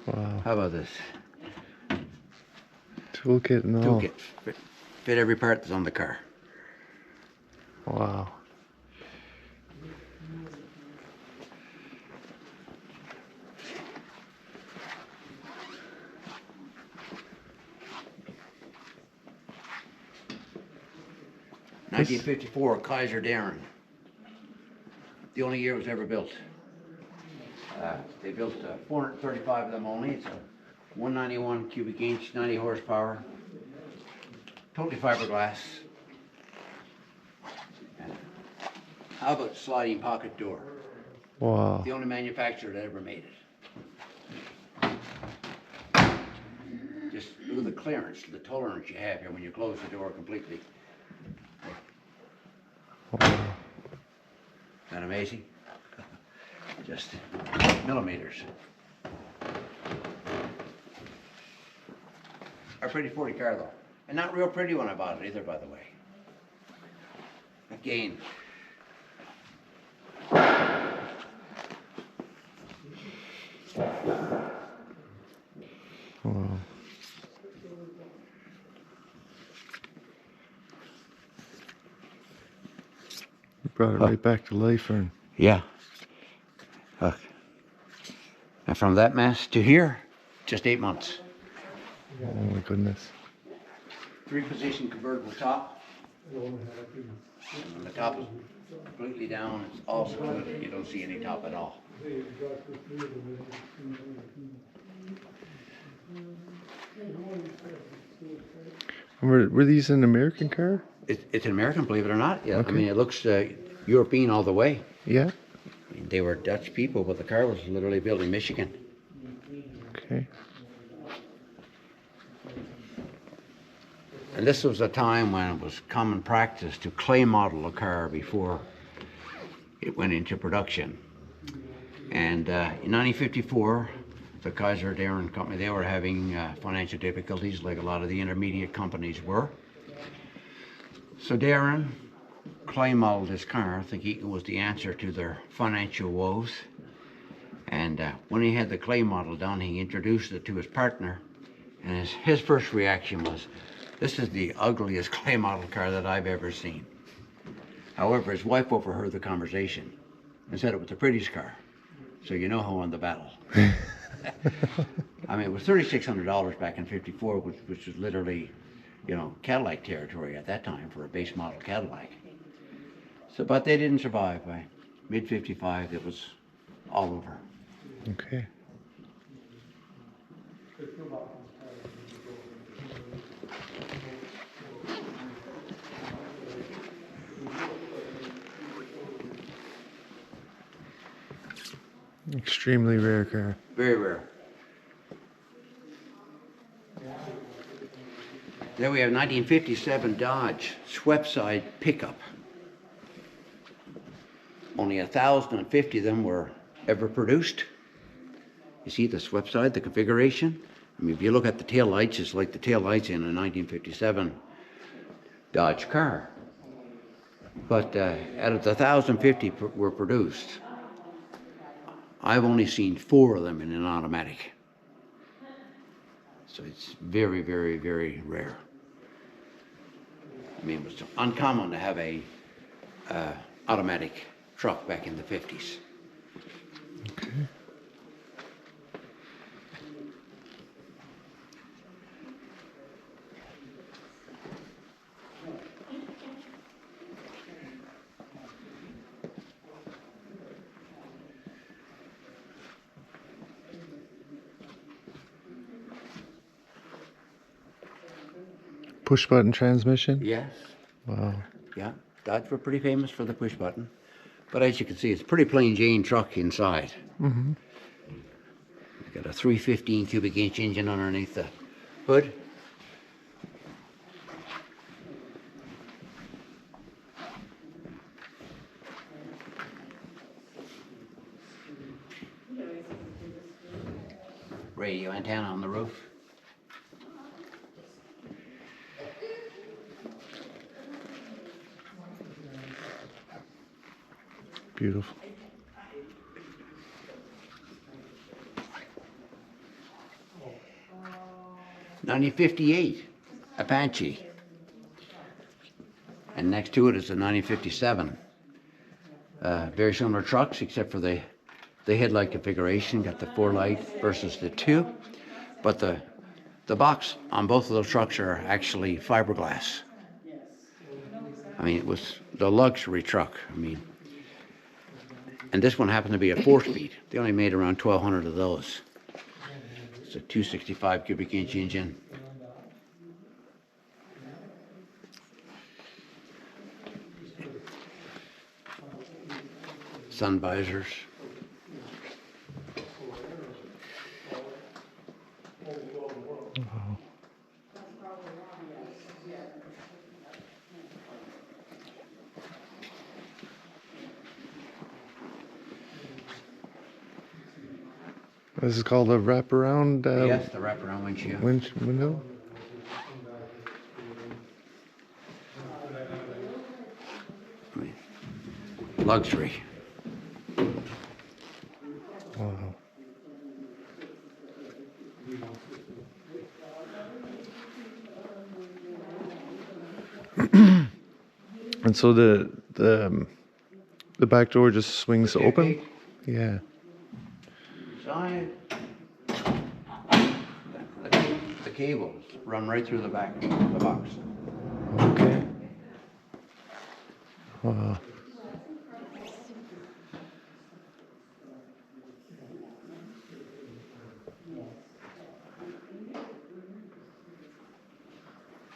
Wow. how about this? Toolkit and all. Toolkit. Fit every part that's on the car. Wow. This- 1954 Kaiser Darren. The only year it was ever built. They built 435 of them only. It's a 191 cubic inch, 90 horsepower, totally fiberglass. And how about sliding pocket door? Wow. The only manufacturer that ever made it. Just look at the clearance, the tolerance you have here when you close the door completely. Wow. Isn't that amazing? Just millimeters. A pretty 40 car though. And not real pretty when I bought it either, by the way. Again. Wow. You brought it right back to life, and Yeah. And from that mess to here, just 8 months. oh my goodness. 3-position convertible top. And when the top is completely down, it's all smooth. You don't see any top at all. Were these an American car? It's an American, believe it or not. Yeah, Okay. I mean, it looks European all the way. Yeah. mean, they were Dutch people, but the car was literally built in Michigan. Okay. And this was a time when it was common practice to clay model a car before it went into production. And in 1954, the Kaiser Darren company, they were having financial difficulties like a lot of the intermediate companies were. So Darren clay modeled his car, thinking it was the answer to their financial woes. And when he had the clay model done, he introduced it to his partner. And his first reaction was, "This is the ugliest clay model car that I've ever seen." However, his wife overheard the conversation and said it was the prettiest car. So you know who won the battle. I mean, it was $3,600 back in '54, which was literally, you know, Cadillac territory at that time for a base model Cadillac. So, but they didn't survive. By mid '55, it was all over. Okay. Extremely rare car. Very rare. Then we have 1957 Dodge swept side pickup. Only 1,050 of them were ever produced. You see the swept side, the configuration? I mean, if you look at the tail lights, it's like the tail lights in a 1957 Dodge car. But out of the 1,050 were produced, I've only seen 4 of them in an automatic. So it's very, very, very rare. I mean, it was uncommon to have a automatic truck back in the 50s. Okay. Push button transmission? Yes. Wow. Yeah, Dodge were pretty famous for the push button. But as you can see, it's a pretty plain Jane truck inside. Mm-hmm. Got a 315 cubic inch engine underneath the hood. Radio antenna on the roof. Beautiful. '58 Apache. And next to it is a 1957. Very similar trucks, except for the headlight configuration. Got the 4 light versus the 2. But the box on both of those trucks are actually fiberglass. I mean, it was the luxury truck. I mean, and this one happened to be a 4-speed. They only made around 1,200 of those. It's a 265 cubic inch engine. Sun visors. Wow. This is called a wraparound Yes, the wraparound windshield. window. I mean, luxury. Wow. And so the back door just swings open. Yeah. Side. The cables run right through the back of the box. Okay. Wow.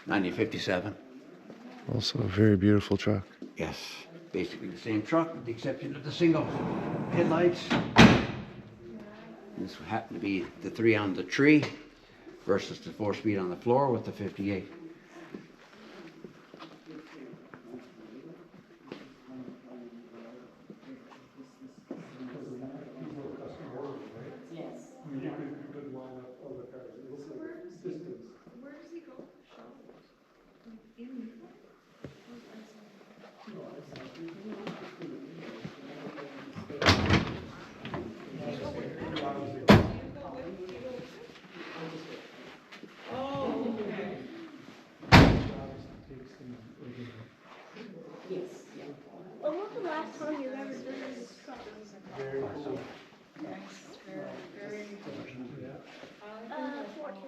'57. Also a very beautiful truck. Yes. Basically the same truck with the exception of the single headlights. This happened to be the 3 on the tree versus the 4-speed on the floor with the 58. Yes. I mean, you could line up all the cars. It looks like a distance. Where does he go? Charlotte? In Newfoundland? Oh, okay. Yes, yeah. When was the last time you've ever driven this truck? Very cool. Very. 14.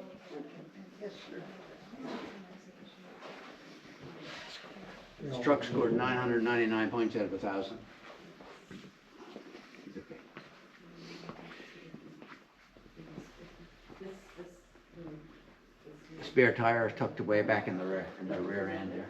This truck scored 999 points out of 1,000. It's okay. The spare tire is tucked away back in the rear end there.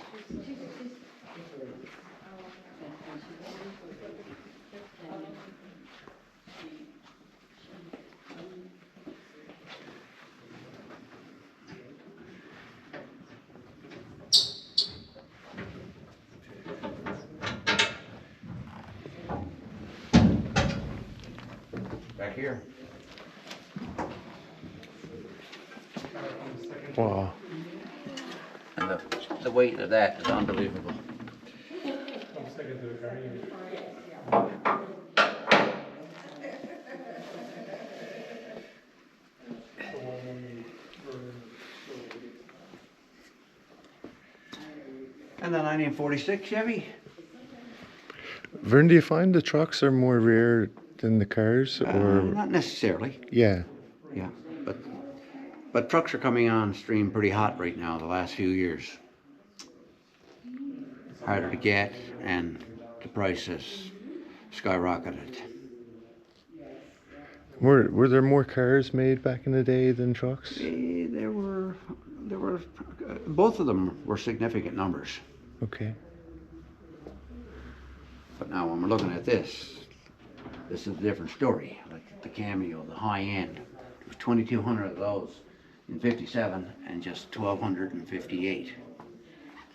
Back here. Wow. And the weight of that is unbelievable. I'm second to the car. And the 1946 Chevy. Vern, do you find the trucks are more rare than the cars, or Not necessarily, yeah? yeah, but trucks are coming on stream pretty hot right now. The last few years, harder to get, and the price has skyrocketed. Were there more cars made back in the day than trucks? There were both of them were significant numbers. Okay. But now when we're looking at this is a different story. Like the Cameo, the high end, there was 2,200 of those in '57 and just 1,200 in '58.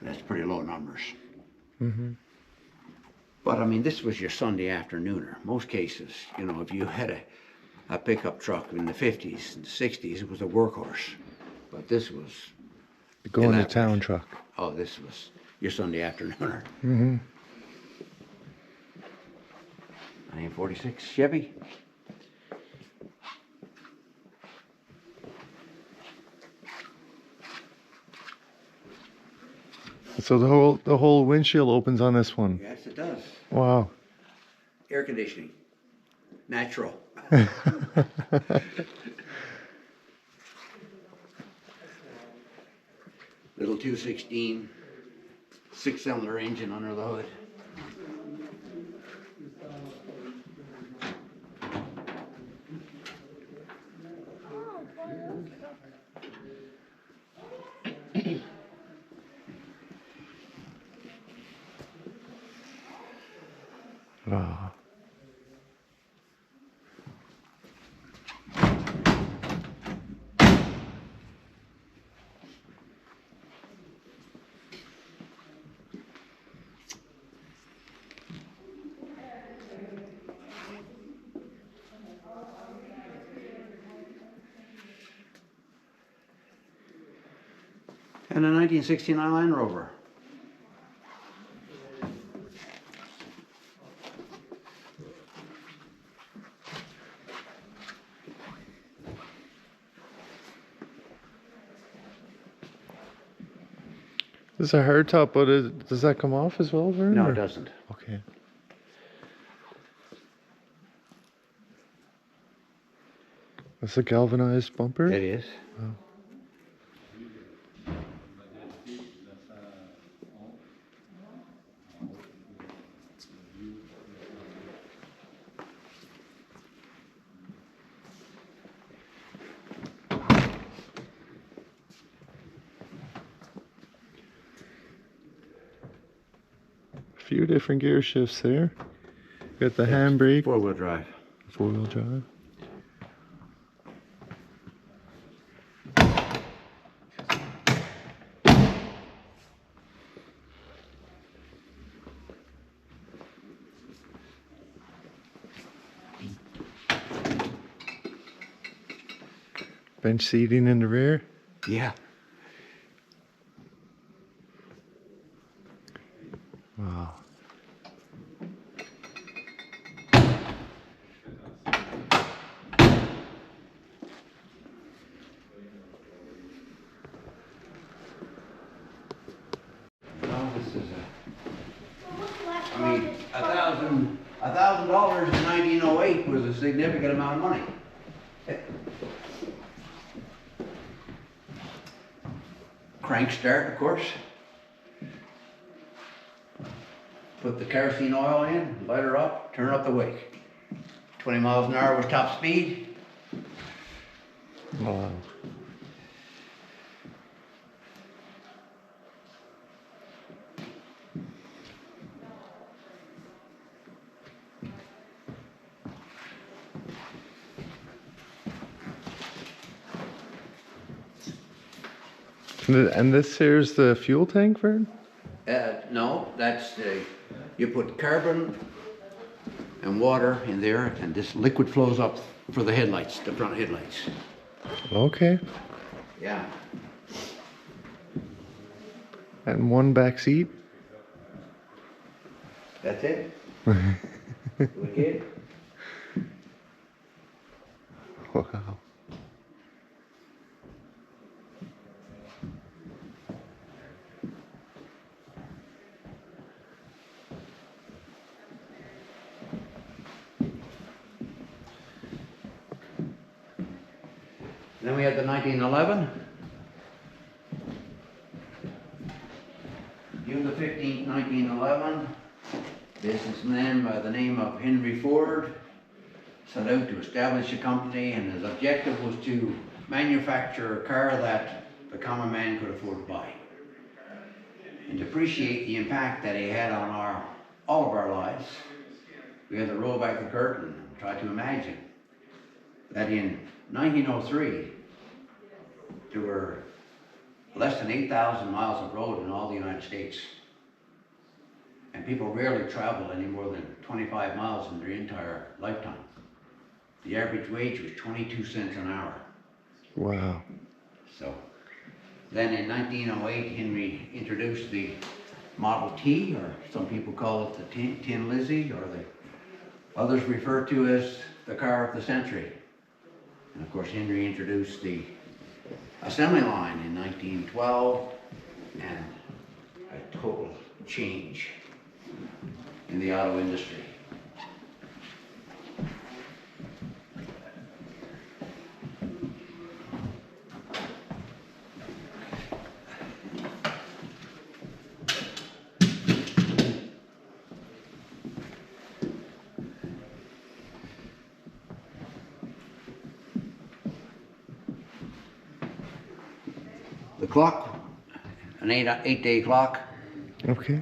So that's pretty low numbers. Mm-hmm. But I mean, this was your Sunday afternooner. Most cases, you know, if you had a pickup truck in the '50s and '60s, it was a workhorse. But this was, The going to elaborate. town truck. Oh, this was your Sunday afternooner. Mm-hmm. 1946 Chevy. So the whole windshield opens on this one. Yes, it does. Wow. Air conditioning. Natural. Little 216, 6-cylinder engine under the hood. Wow. And a 1969 Land Rover. This is a hardtop, but does that come off as well, Vern? No, or- it doesn't. Okay. That's a galvanized bumper? It is. few different gear shifts there. Got the handbrake, 4-wheel drive. 4-wheel drive. Bench seating in the rear. Yeah. Wow. No, this is Well, what's the last I car mean, this $1,000 in 1908 was a significant amount of money. Crank start, of course. Put the kerosene oil in, light her up, turn up the wick. 20 miles an hour was top speed. Wow. And this here's the fuel tank, Vern? No, that's the, you put carbon and water in there, and this liquid flows up for the headlights, the front headlights. Okay. Yeah. And one back seat. That's it. Wicked. Wow. Then we had the 1911. June the 15th, 1911. Businessman by the name of Henry Ford set out to establish a company, and his objective was to manufacture a car that the common man could afford to buy. And to appreciate the impact that he had on all of our lives, we had to roll back the curtain and try to imagine that in 1903, there were less than 8,000 miles of road in all the United States. And people rarely travel any more than 25 miles in their entire lifetime. The average wage was 22 cents an hour. Wow. So then in 1908, Henry introduced the Model T, or some people call it the Tin Lizzie, or the others refer to as the car of the century. And of course, Henry introduced the assembly line in 1912, and a total change in the auto industry. The clock, an 8-day clock, Okay.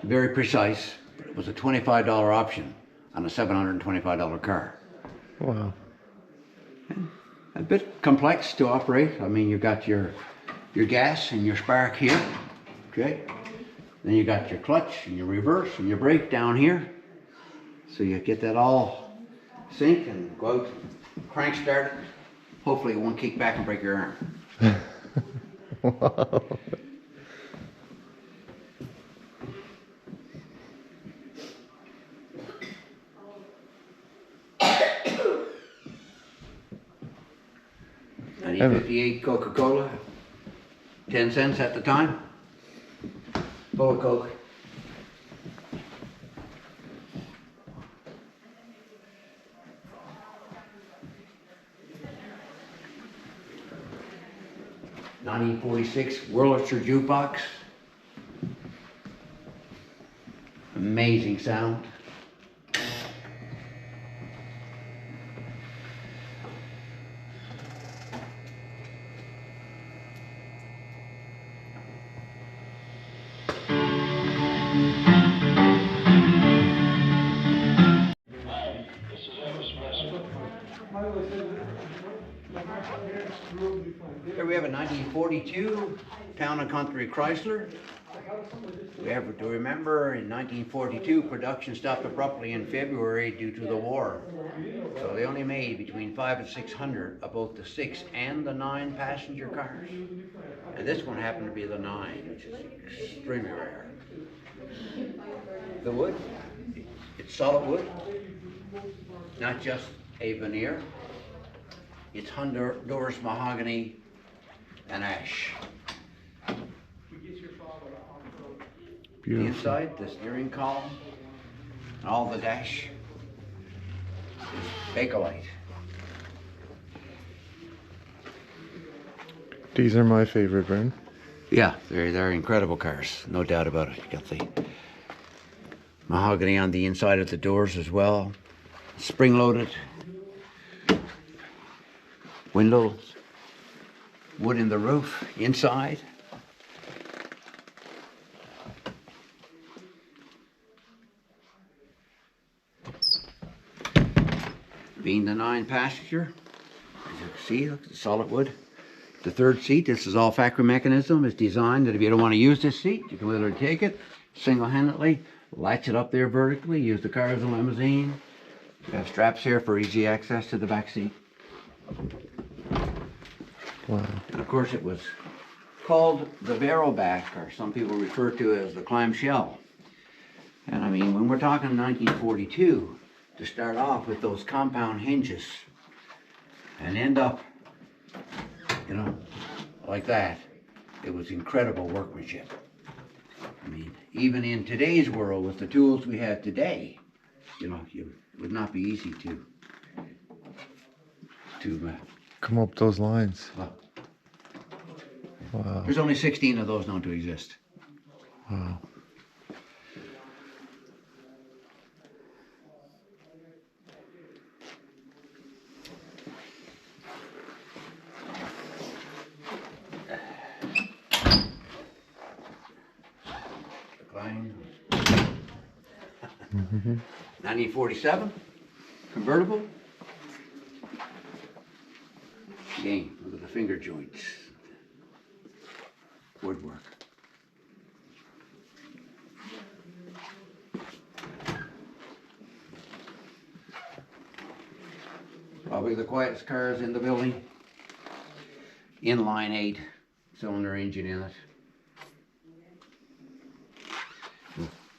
very precise. It was a $25 option on a $725 car. Wow. A bit complex to operate. I mean, you got your gas and your spark here, okay? Then you got your clutch and your reverse and your brake down here. So you get that all sync and go out, crank start it. Hopefully it won't kick back and break your arm. Wow. $19.58 Coca-Cola, 10 cents at the time. Full of Coke. $19.46 Wurlitzer jukebox. Amazing sound. 1942, Town and Country Chrysler. We have to remember in 1942, production stopped abruptly in February due to the war. So they only made between 500 and 600 of both the 6 and the 9 passenger cars. And this one happened to be the 9, which is extremely rare. The wood, it's solid wood, not just a veneer. It's Honduras mahogany and ash. Beautiful. The inside, the steering column, all the dash is Bakelite. These are my favorite, Vern. Yeah, they're incredible cars, no doubt about it. You got the mahogany on the inside of the doors as well, spring-loaded windows, wood in the roof inside. Being the 9 passenger, as you can see, look, solid wood. The third seat, this is all factory mechanism. It's designed that if you don't want to use this seat, you can literally take it single-handedly, latch it up there vertically, use the car as a limousine. You have straps here for easy access to the back seat. Wow. And of course it was called the barrel back, or some people refer to it as the clamshell. And I mean, when we're talking 1942, to start off with those compound hinges and end up, you know, like that, it was incredible workmanship. I mean, even in today's world with the tools we have today, you know, it would not be easy to Come up those lines. well, Wow. there's only 16 of those known to exist. Wow. Klein. 1947, convertible. Again, look at the finger joints. Woodwork. Probably the quietest cars in the building. Inline 8-cylinder engine in it.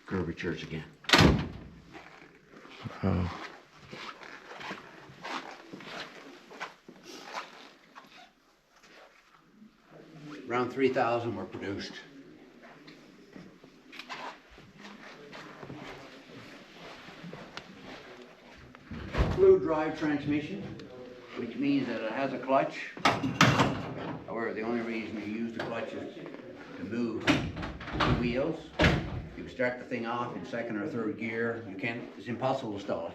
Curvatures again. Wow. Around 3,000 were produced. Fluid drive transmission, which means that it has a clutch. However, the only reason you use the clutch is to move the wheels. You start the thing off in second or third gear. You can't, it's impossible to stall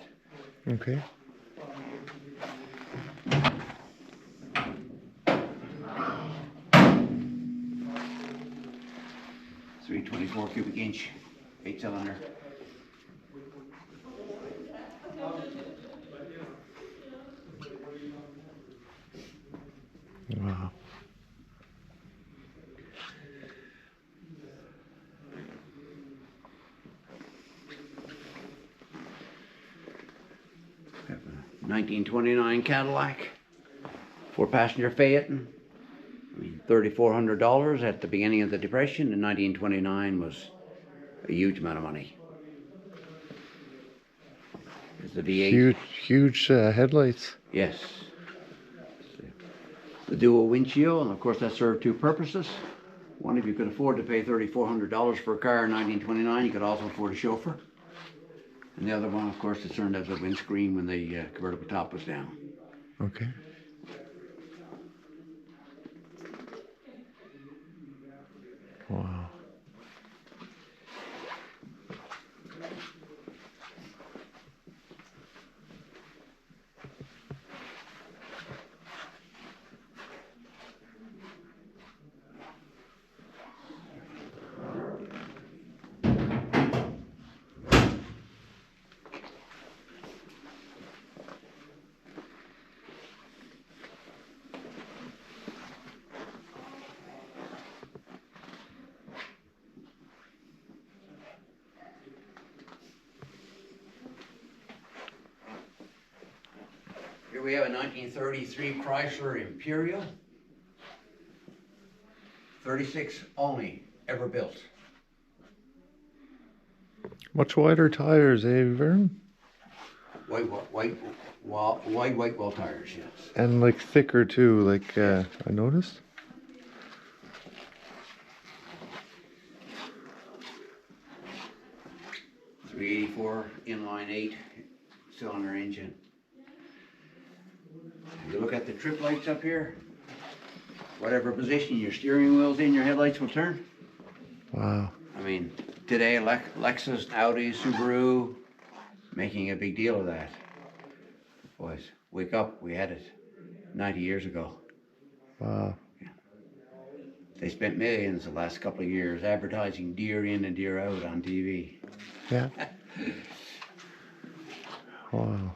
it. Okay. .324 cubic inch, 8-cylinder. Wow. We have a 1929 Cadillac, 4-passenger Phaeton. I mean, $3,400 at the beginning of the Depression in 1929 was a huge amount of money. It's the V8. Huge headlights. Yes. The dual windshield, and of course that served 2 purposes. One, if you could afford to pay $3,400 for a car in 1929, you could also afford a chauffeur. And the other one, of course, it served as a windscreen when the convertible top was down. Okay. Wow. we have a 1933 Chrysler Imperial. 36 only ever built. Much wider tires, eh, Vern? White wall tires, yes. And like thicker too, like I noticed. .384 inline 8-cylinder engine. If you look at the trip lights up here, whatever position your steering wheel's in, your headlights will turn. Wow. I mean, today Lexus, Audi, Subaru, making a big deal of that. Boys, wake up, we had it 90 years ago. Wow. They spent millions the last couple of years advertising deer in and deer out on TV. Yeah. Wow.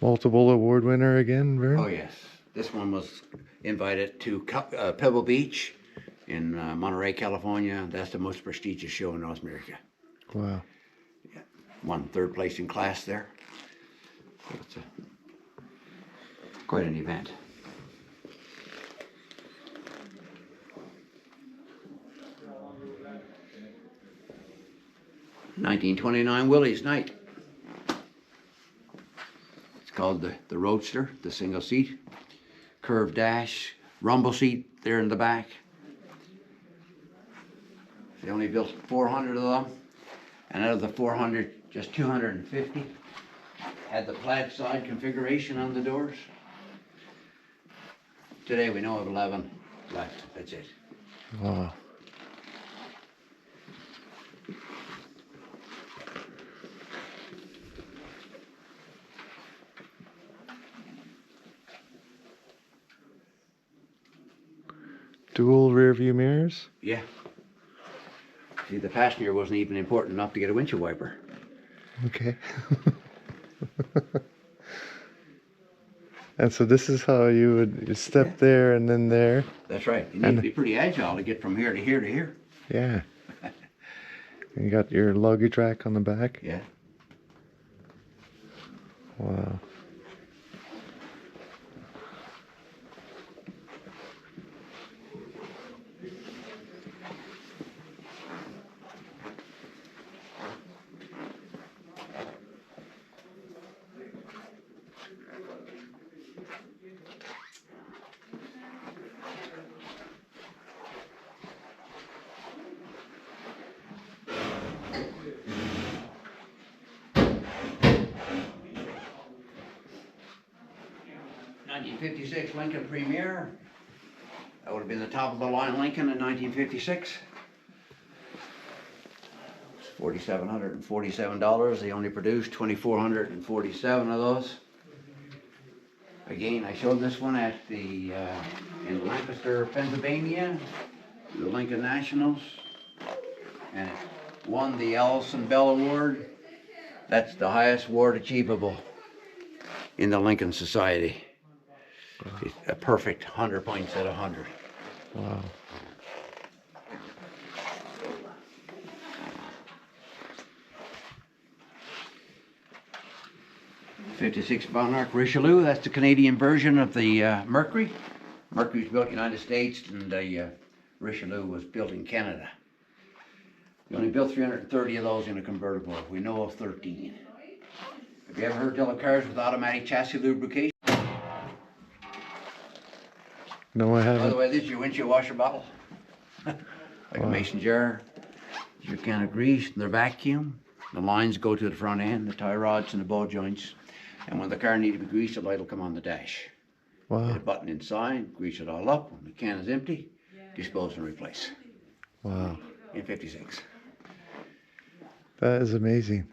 Multiple award winner again, Vern? Oh yes, this one was invited to Pebble Beach in Monterey, California. That's the most prestigious show in North America. Wow. Yeah. Won third place in class there. So it's quite an event. .1929 Willys Night. It's called the Roadster, the single seat, curved dash, rumble seat there in the back. They only built 400 of them, and out of the 400, just 250 had the plaid side configuration on the doors. Today we know of 11 left, that's it. Wow. Dual rear view mirrors? Yeah. See, the passenger wasn't even important enough to get a windshield wiper. Okay. And so this is how you would step there and then there. That's right. You need to be pretty agile to get from here to here to here. Yeah. And you got your luggage rack on the back. Yeah. Wow. .1956 Lincoln Premier. That would have been the top of the line Lincoln in 1956. $4,747. They only produced 2,447 of those. Again, I showed this one at the in Lancaster, Pennsylvania, the Lincoln Nationals, and it won the Allison Bell Award. That's the highest award achievable in the Lincoln Society. It's a perfect 100 points out of 100. Wow. '56 Monarch Richelieu, that's the Canadian version of the Mercury. Mercury was built in the United States, and the Richelieu was built in Canada. We only built 330 of those in a convertible. We know of 13. Have you ever heard tell of cars with automatic chassis lubrication? No, I By the haven't. way, this is your windshield washer bottle. Like a mason jar. Your can of grease, and they're vacuum. The lines go to the front end, the tie rods and the ball joints. And when the car needs to be greased, the light will come on the dash. Wow. Hit a button inside, grease it all up. When the can is empty, dispose and replace. Wow. In '56. That is amazing.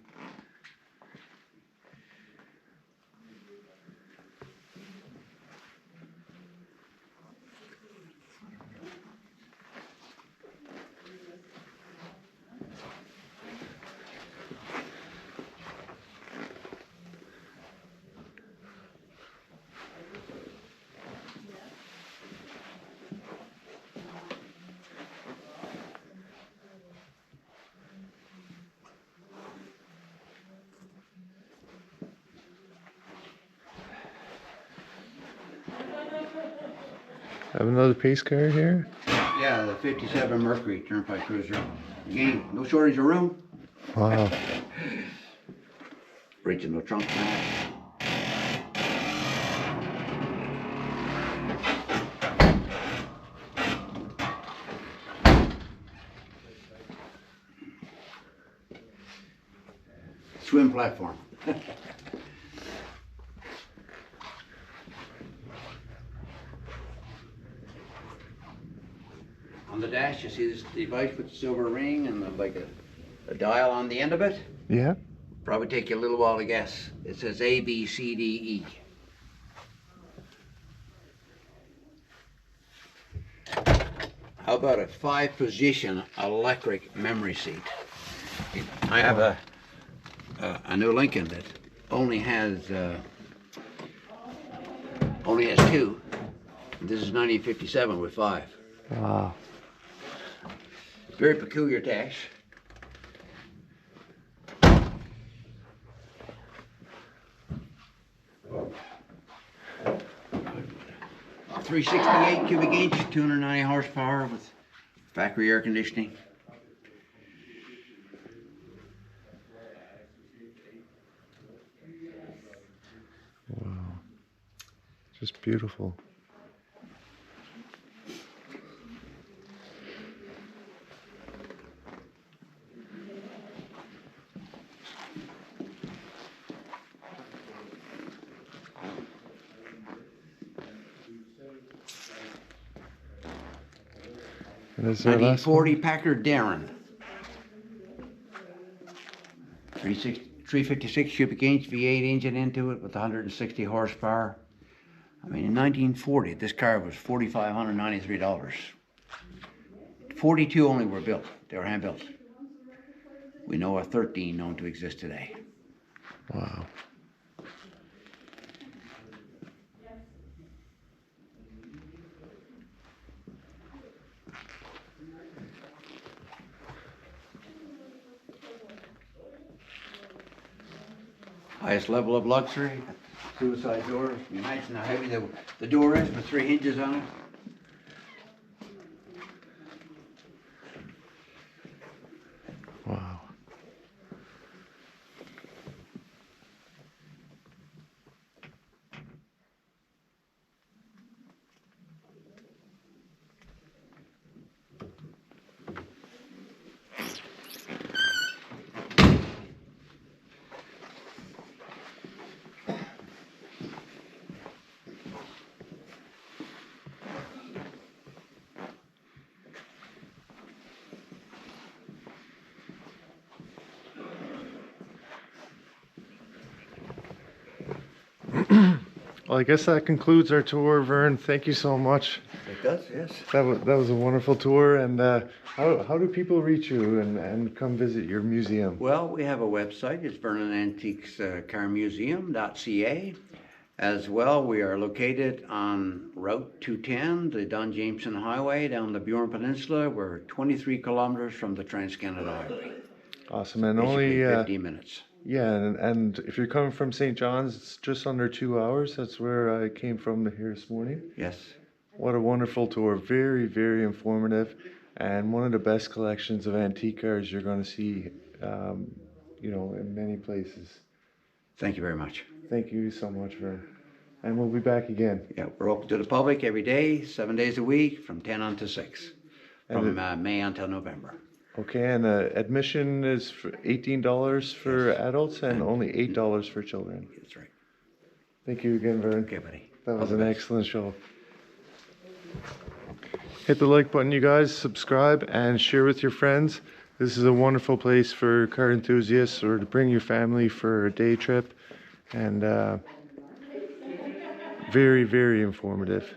I have another pace car here. Yeah, the 57 Mercury Turnpike Cruiser. Again, no shortage of room. Wow. Original trunk mat. Swim platform. On the dash, you see this device with the silver ring and like a dial on the end of it. Yeah. Probably take you a little while to guess. It says A, B, C, D, E. How about a 5-position electric memory seat? I have a new Lincoln that only has 2. This is 1957 with 5. Wow. Very peculiar dash. A 368 cubic inch, 290 horsepower with factory air conditioning. Wow. Just beautiful. And is there a last 1940 Packard Darren. 356 cubic inch V8 engine into it with 160 horsepower. I mean, in 1940, this car was $4,593. 42 only were built. They were hand built. We know of 13 known to exist today. Wow. Highest level of luxury. Suicide door. Imagine how heavy the door is with 3 hinges on it. Wow. Well, I guess that concludes our tour, Vern. Thank you so much. It does, yes. That was a wonderful tour. And how do people reach you and come visit your museum? Well, we have a website. It's Vernon Antiques Car Museum.ca. As well, we are located on Route 210, the Don Jameson Highway down the Burin Peninsula. We're 23 kilometers from the Trans-Canada Highway. Awesome. And Basically only 15 minutes. yeah, and if you're coming from St. John's, it's just under 2 hours. That's where I came from here this morning. Yes. What a wonderful tour. Very, very informative. And one of the best collections of antique cars you're going to see, in many places. Thank you very much. Thank you so much, Vern. And we'll be back again. Yeah, we're open to the public every day, 7 days a week, from 10 until 6, from May until November. Okay, and admission is for $18 for adults and only $8 for children. That's right. Thank you again, Vern. Okay, buddy. That All was the an best. excellent show. Hit the like button, you guys, subscribe, and share with your friends. This is a wonderful place for car enthusiasts or to bring your family for a day trip. And very, very informative.